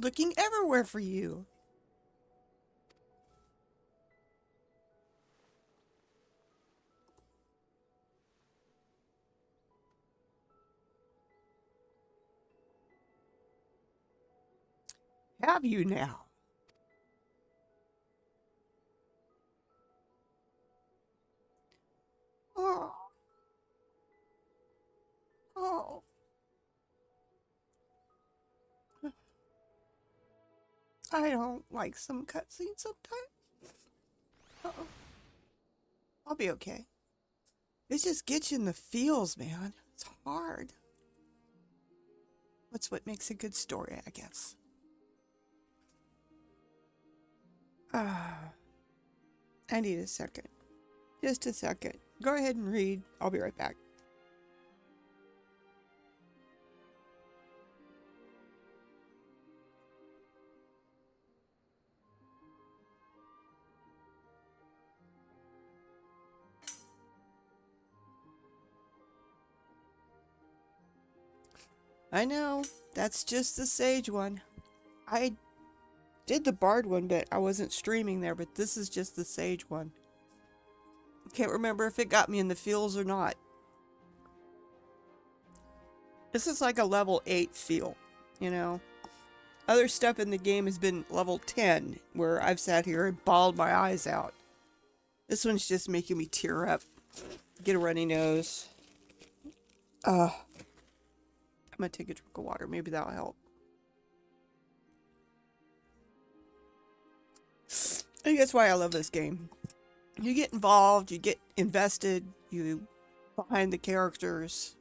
Looking everywhere for you. Have you now? Oh. Oh. I don't like some cutscenes sometimes. Uh-oh. I'll be okay. It just gets you in the feels, man. It's hard. That's what makes a good story, I guess. I need a second. Just a second. Go ahead and read. I'll be right back. I know. That's just the Sage one. I did the Bard one, but I wasn't streaming there, but this is just the Sage one. Can't remember if it got me in the feels or not. This is like a level 8 feel, you know? Other stuff in the game has been level 10, where I've sat here and bawled my eyes out. This one's just making me tear up. Get a runny nose. I'm gonna take a drink of water. Maybe that'll help. I think that's why I love this game. You get involved, you get invested, you behind the characters,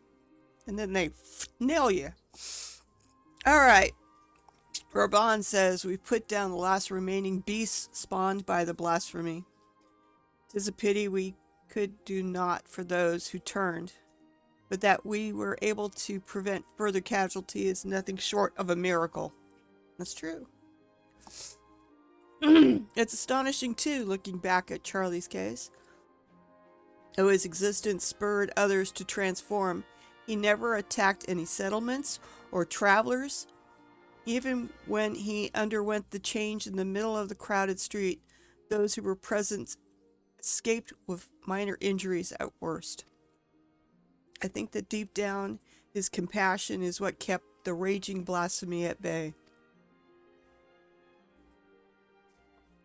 and then they nail you. Alright. Raban says, we put down the last remaining beasts spawned by the blasphemy. 'Tis a pity we could do naught for those who turned, but that we were able to prevent further casualty is nothing short of a miracle. That's true. It's astonishing, too, looking back at Charlie's case. Though his existence spurred others to transform, he never attacked any settlements or travelers. Even when he underwent the change in the middle of the crowded street, those who were present escaped with minor injuries at worst. I think that deep down, his compassion is what kept the raging blasphemy at bay.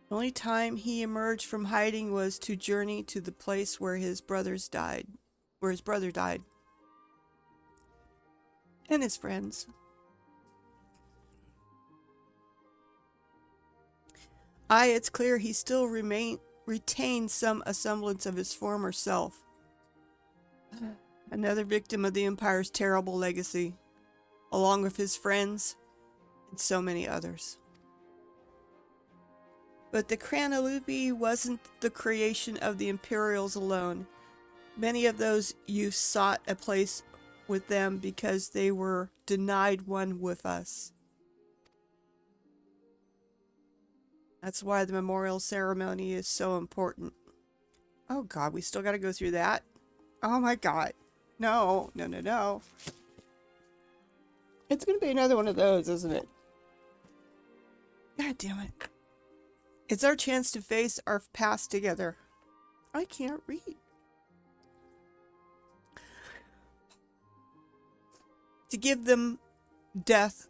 The only time he emerged from hiding was to journey to the place where his brother died. And his friends. It's clear he still retained some semblance of his former self. Another victim of the Empire's terrible legacy, along with his friends and so many others. But the Cranalupi wasn't the creation of the Imperials alone. Many of those youths sought a place with them because they were denied one with us. That's why the memorial ceremony is so important. Oh God, we still gotta go through that? Oh my God. No, no, no, no. It's gonna be another one of those, isn't it? God damn it. It's our chance to face our past together. I can't read. To give them death,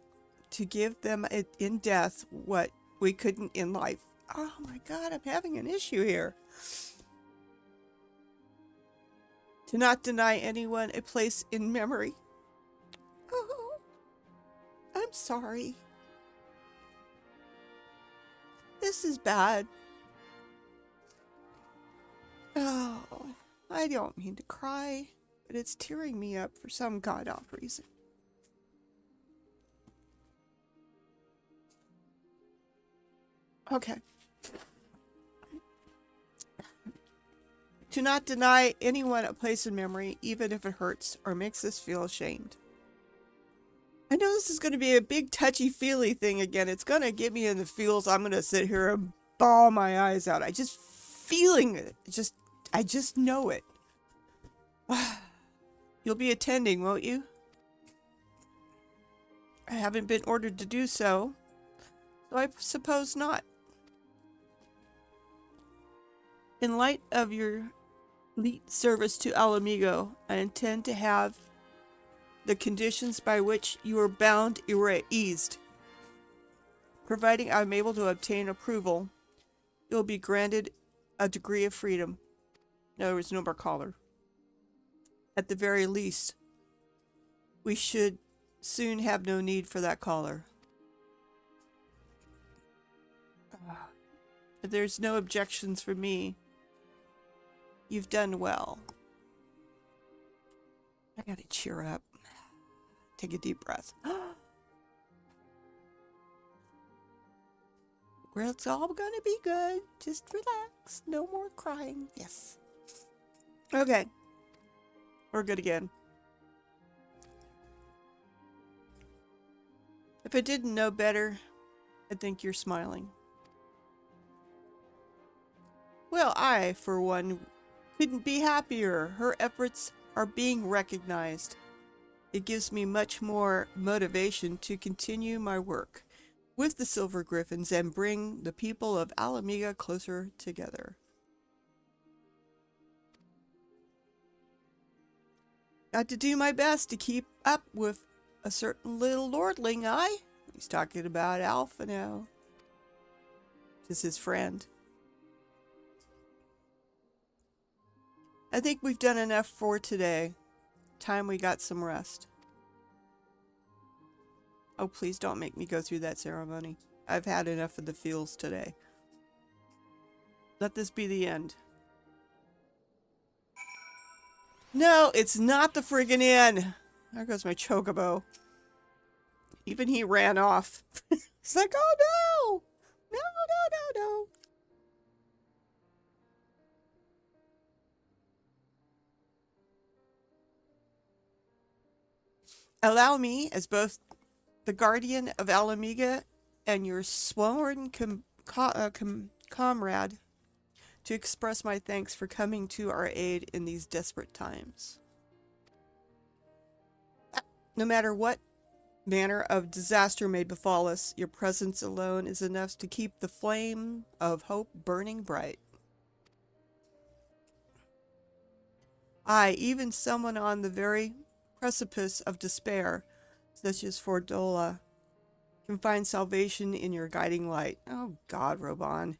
in death what we couldn't in life. Oh my God, I'm having an issue here. To not deny anyone a place in memory. Oh, I'm sorry. This is bad. Oh, I don't mean to cry, but it's tearing me up for some god-awful reason. Okay. To not deny anyone a place in memory, even if it hurts or makes us feel ashamed. I know this is going to be a big touchy-feely thing again. It's going to get me in the feels. I'm going to sit here and bawl my eyes out. I just feeling it. I just know it. You'll be attending, won't you? I haven't been ordered to do so, so I suppose not. In light of your late service to Alamigo, I intend to have the conditions by which you are bound eased. Providing I'm able to obtain approval, you'll be granted a degree of freedom. In other words, no more collar. At the very least, we should soon have no need for that collar. If there's no objections for me, you've done well. I gotta cheer up. Take a deep breath. Well, it's all gonna be good. Just relax. No more crying. Yes. Okay. We're good again. If I didn't know better, I'd think you're smiling. Well, I, for one, couldn't be happier. Her efforts are being recognized. It gives me much more motivation to continue my work with the Silver Griffins and bring the people of Alamiga closer together. Got to do my best to keep up with a certain little lordling, He's talking about Alpha now. Just his friend. I think we've done enough for today. Time we got some rest. Oh, please don't make me go through that ceremony. I've had enough of the feels today. Let this be the end. No, it's not the friggin' inn. There goes my chocobo. Even he ran off. It's like, oh no! No, no, no, no. Allow me, as both the guardian of Alamiga and your sworn comrade, to express my thanks for coming to our aid in these desperate times. No matter what manner of disaster may befall us, your presence alone is enough to keep the flame of hope burning bright. Aye, even someone on the very precipice of despair, such as Fordola, can find salvation in your guiding light. Oh God, Roban.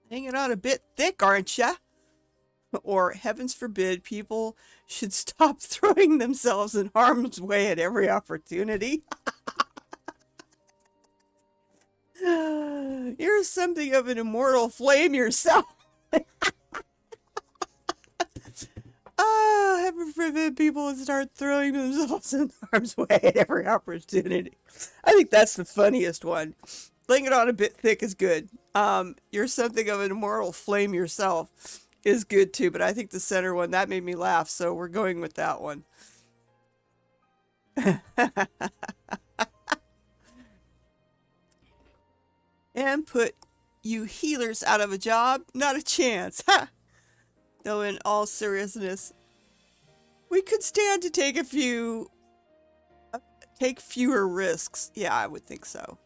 Hanging on a bit thick, aren't ya? Or, heavens forbid, people should stop throwing themselves in harm's way at every opportunity. You're something of an immortal flame yourself. Ah, heaven forbid people would start throwing themselves in harm's way at every opportunity. I think that's the funniest one. Laying it on a bit thick is good. You're something of an immortal flame yourself is good too, but I think the center one, that made me laugh, so we're going with that one. And put you healers out of a job? Not a chance. Ha! Though in all seriousness, we could stand to take fewer risks. Yeah, I would think so.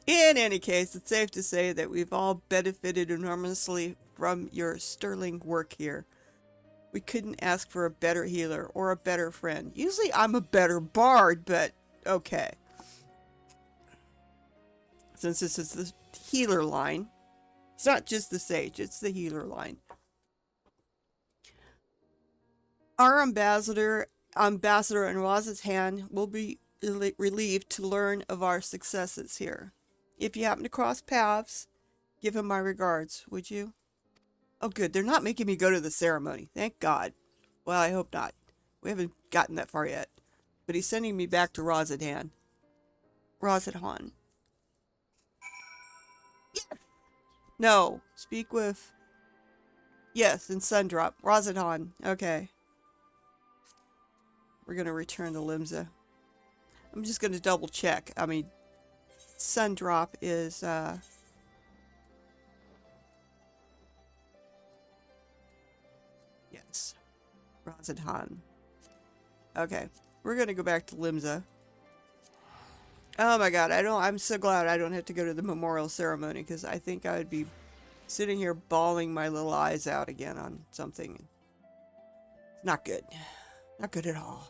In any case, it's safe to say that we've all benefited enormously from your sterling work here. We couldn't ask for a better healer or a better friend. Usually I'm a better bard, but okay. Since this is the healer line, it's not just the sage, it's the healer line. Our ambassador in Roz's hand will be relieved to learn of our successes here. If you happen to cross paths, give him my regards, would you? Oh good, they're not making me go to the ceremony. Thank God. Well, I hope not. We haven't gotten that far yet. But he's sending me back to Rozadhan. Rozadhan. No, speak with... Yes, and Sundrop. Rozadhan. Okay. We're going to return to Limsa. I'm just going to double check. I mean, Sundrop is... Yes. Rozadhan. Okay. We're going to go back to Limsa. Oh my God, I'm so glad I don't have to go to the memorial ceremony, because I think I would be sitting here bawling my little eyes out again on something. Not good. Not good at all.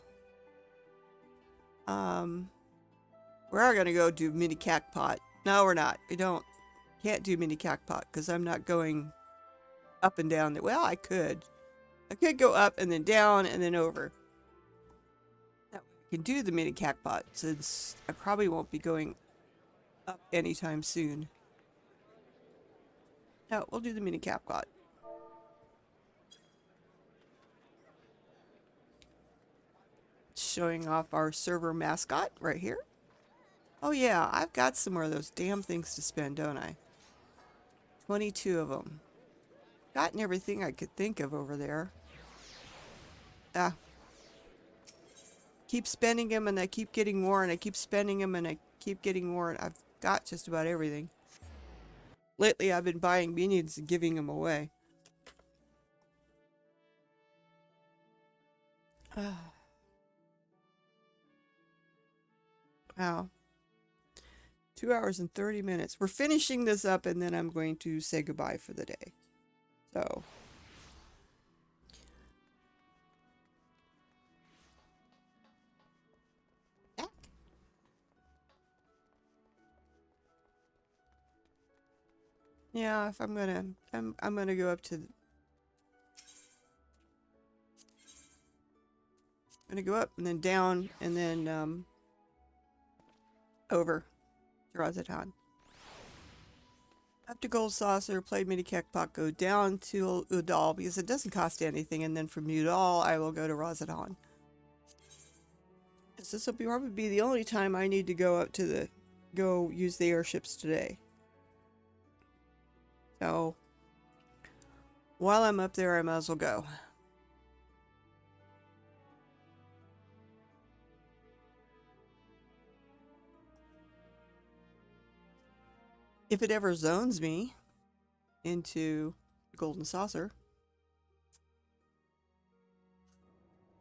We are going to go do mini Cacpot. No, we're not. Can't do mini Cacpot, because I'm not going up and down. Well, I could. I could go up and then down and then over. Can do the mini Cacpot, since I probably won't be going up anytime soon. No, we'll do the mini Cacpot. Showing off our server mascot right here. Oh yeah, I've got some more of those damn things to spend, don't I? 22 of them. Gotten everything I could think of over there. Ah. Keep spending them and I keep getting more, and I keep spending them and I keep getting more, and I've got just about everything. Lately I've been buying minions and giving them away. Wow. 2 hours and 30 minutes. We're finishing this up and then I'm going to say goodbye for the day. So... Yeah, if I'm gonna go up to... I'm gonna go up and then down and then over to Rozadhan. Up to Gold Saucer, played mini Cacpot, go down to Udal because it doesn't cost anything, and then from Udal I will go to Rozadhan. So this will probably be the only time I need to go up to go use the airships today. So, while I'm up there, I might as well go. If it ever zones me into the Golden Saucer.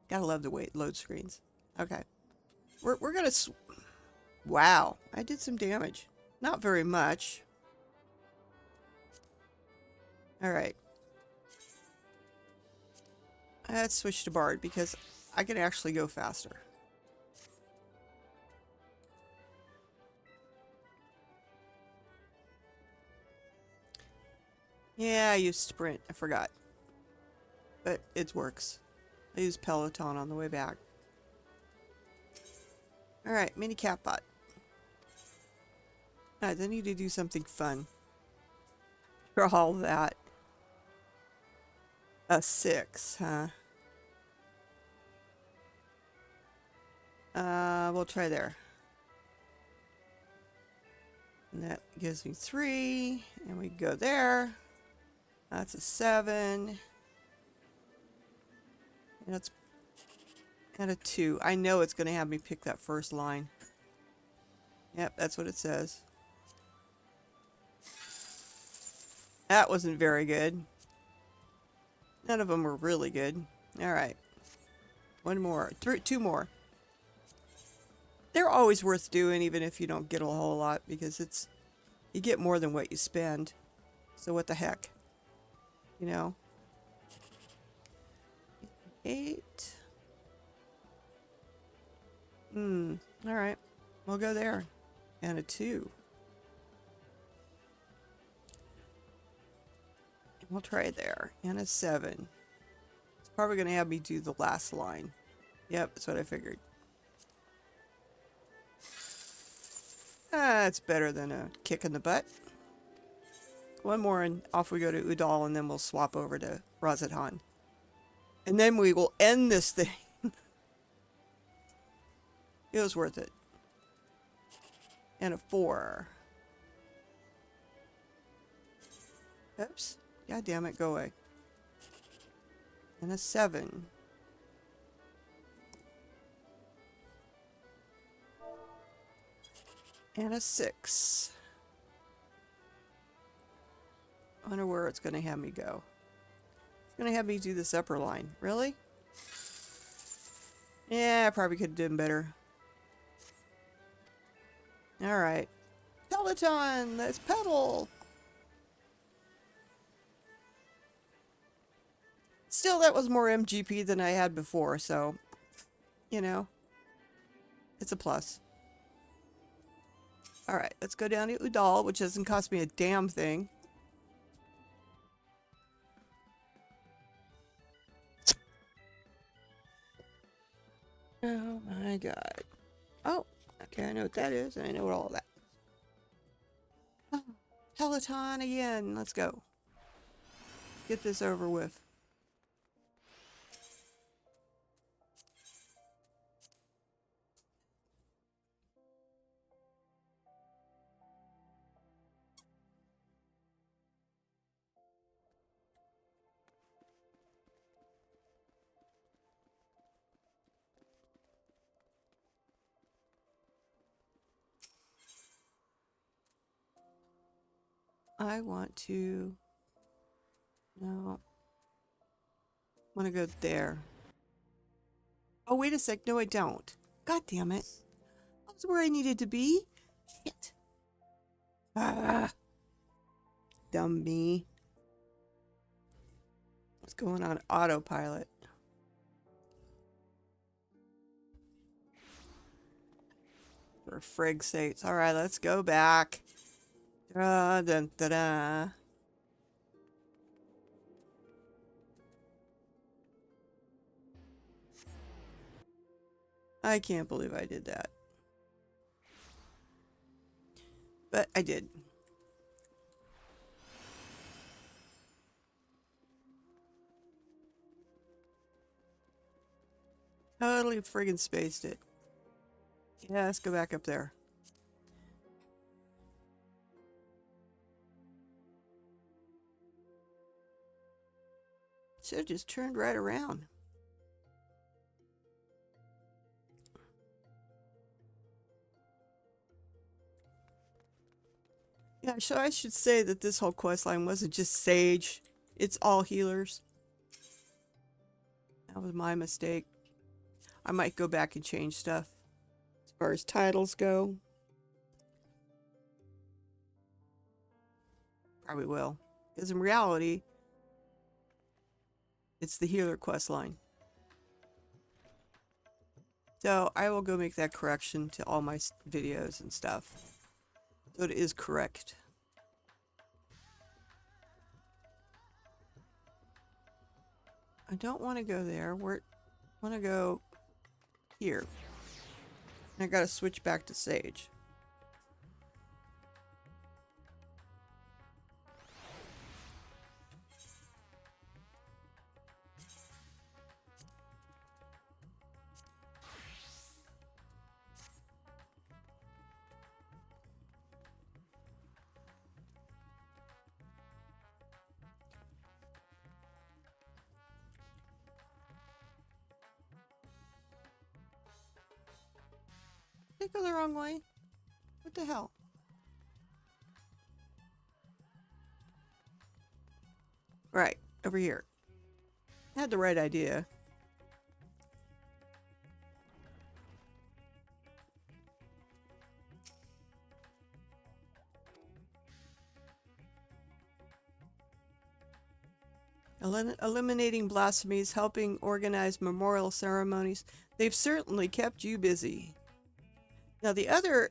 Gotta love the load screens. Okay. We're gonna... Wow, I did some damage. Not very much. Alright. Let's switch to Bard because I can actually go faster. Yeah, I used Sprint. I forgot. But it works. I used Peloton on the way back. Alright, mini catbot. Alright, I need to do something fun. For all that. A 6, huh? We'll try there. And that gives me 3. And we go there. That's a 7. And that's and a 2. I know it's going to have me pick that first line. Yep, that's what it says. That wasn't very good. None of them were really good. Alright. One more. 2 more. They're always worth doing even if you don't get a whole lot because it's... You get more than what you spend. So what the heck? You know? 8. Alright. We'll go there. And a 2. We'll try there. And a 7. It's probably going to have me do the last line. Yep, that's what I figured. It's better than a kick in the butt. One more and off we go to Udall and then we'll swap over to Razatan. And then we will end this thing. It was worth it. And a 4. Oops. God damn it, go away. And a 7. And a 6. I wonder where it's going to have me go. It's going to have me do this upper line. Really? Yeah, I probably could have done better. Alright. Peloton! Let's pedal! Still, that was more MGP than I had before, so... You know. It's a plus. Alright, let's go down to Udall, which doesn't cost me a damn thing. Oh my god. Oh, okay, I know what that is, and I know what all of that is. Oh, Peloton again. Let's go. Get this over with. I want to... No. I want to go there. Oh, wait a sec. No, I don't. God damn it. That was where I needed to be. Shit. Ah. Dumb me. What's going on? Autopilot. For frig's sakes. Alright, let's go back. Dun, dun, dun, dun. I can't believe I did that. But I did. Totally friggin' spaced it. Yeah, let's go back up there. Should have just turned right around. Yeah, so I should say that this whole quest line wasn't just Sage. It's all healers. That was my mistake. I might go back and change stuff. As far as titles go. Probably will. Because in reality, It's the healer quest line. So I will go make that correction to all my videos and stuff. So it is correct. I don't want to go there. I want to go here. And I got to switch back to Sage. Did I go the wrong way? What the hell? Right, over here. I had the right idea. Eliminating blasphemies, helping organize memorial ceremonies. They've certainly kept you busy. Now the other...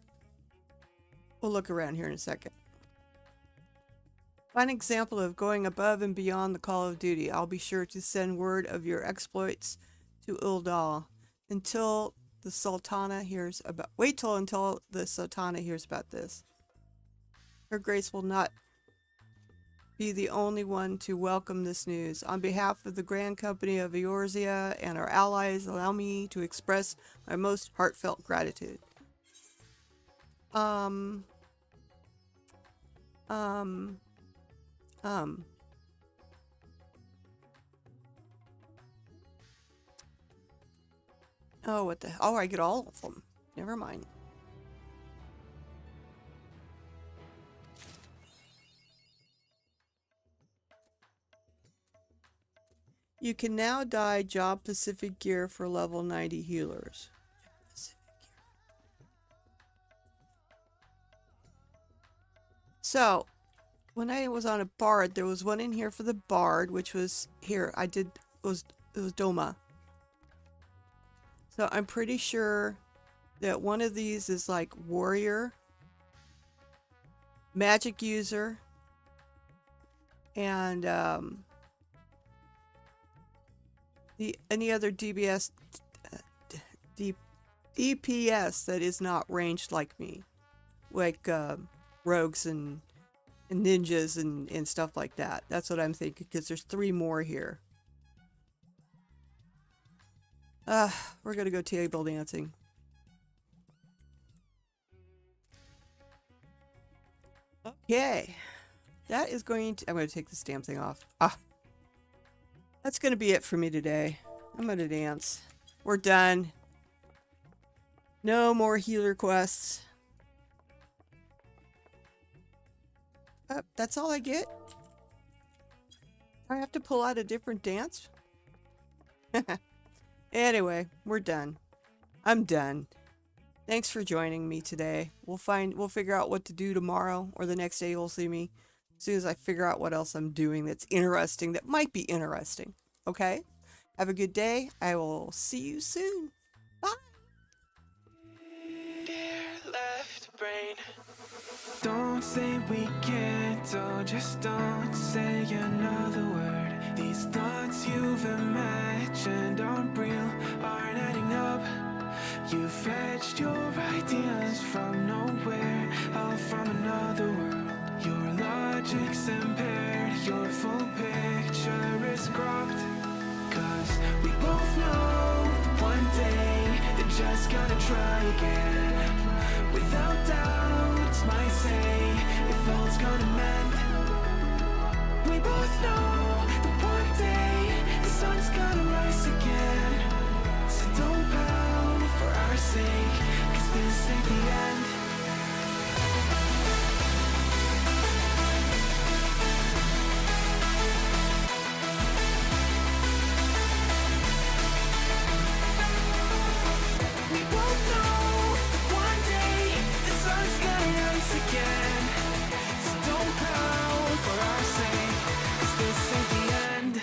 We'll look around here in a second. Find an example of going above and beyond the call of duty. I'll be sure to send word of your exploits to Uldal until the Sultana hears about... Wait until the Sultana hears about this. Her Grace will not be the only one to welcome this news. On behalf of the Grand Company of Eorzea and our allies, allow me to express my most heartfelt gratitude. Oh, what the hell? Oh, I get all of them. Never mind. You can now dye Job Pacific gear for level 90 healers. So, when I was on a bard, there was one in here for the bard, which was here. It was Doma. So I'm pretty sure that one of these is like warrior, magic user, and any other DPS that is not ranged like me, like rogues and ninjas and stuff like that. That's what I'm thinking, because there's 3 more here. We're gonna go table dancing. Okay. That is going to... I'm going to take this damn thing off. That's going to be it for me today. I'm going to dance. We're done. No more healer quests. That's all I get? I have to pull out a different dance? Anyway, we're done. I'm done. Thanks for joining me today. We'll figure out what to do tomorrow, or the next day you'll see me. As soon as I figure out what else I'm doing that's interesting, that might be interesting. Okay? Have a good day. I will see you soon. Bye. Dear left brain, don't say we can't, oh, just don't say another word. These thoughts you've imagined aren't real, aren't adding up. You fetched your ideas from nowhere, all from another world. Your logic's impaired, your full picture is cropped. Cause we both know one day they're just gonna try again. Without doubt, might say if all's gonna mend. We both know that one day the sun's gonna rise again. So don't pout for our sake, cause this ain't the end. We both know that one day the sun's gonna rise again. So don't pout for our sake, cause this ain't the end.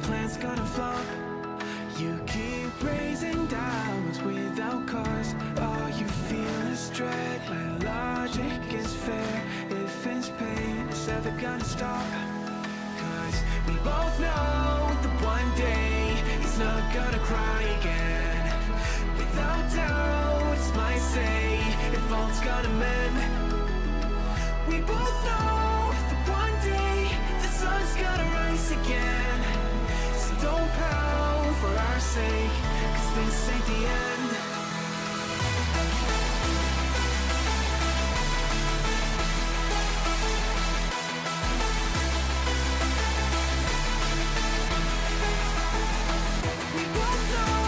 plan's gonna flop. You keep raising doubts without cause. All you feel is dread. My logic is fair. If it's pain, it's ever gonna stop. Cause we both know that one day he's not gonna cry again. Without doubt, it's my say, if all's gonna mend. We both know that one day the sun's gonna rise again. So don't pout for our sake, cause this ain't the end. We both know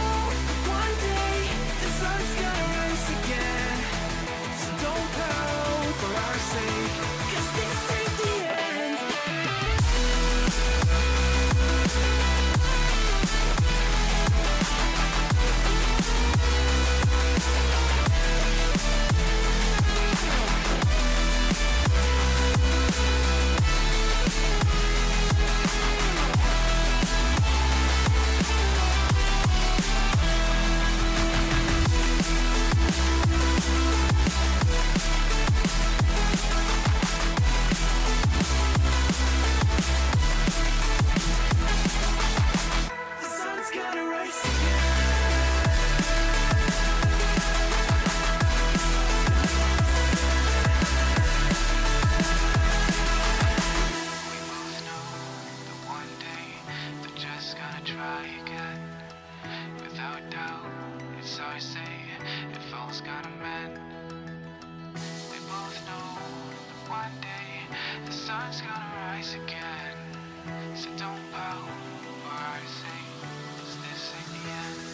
that one day the sun's gonna rise again. So don't pout for our sake, cause this ain't the end. The sun's gonna rise again. We both know that one day they're just gonna try again. Without doubt, it's our say, if all's gonna mend. We both know that one day the sun's gonna rise again. So don't pout for our sake, 'cause this ain't the end.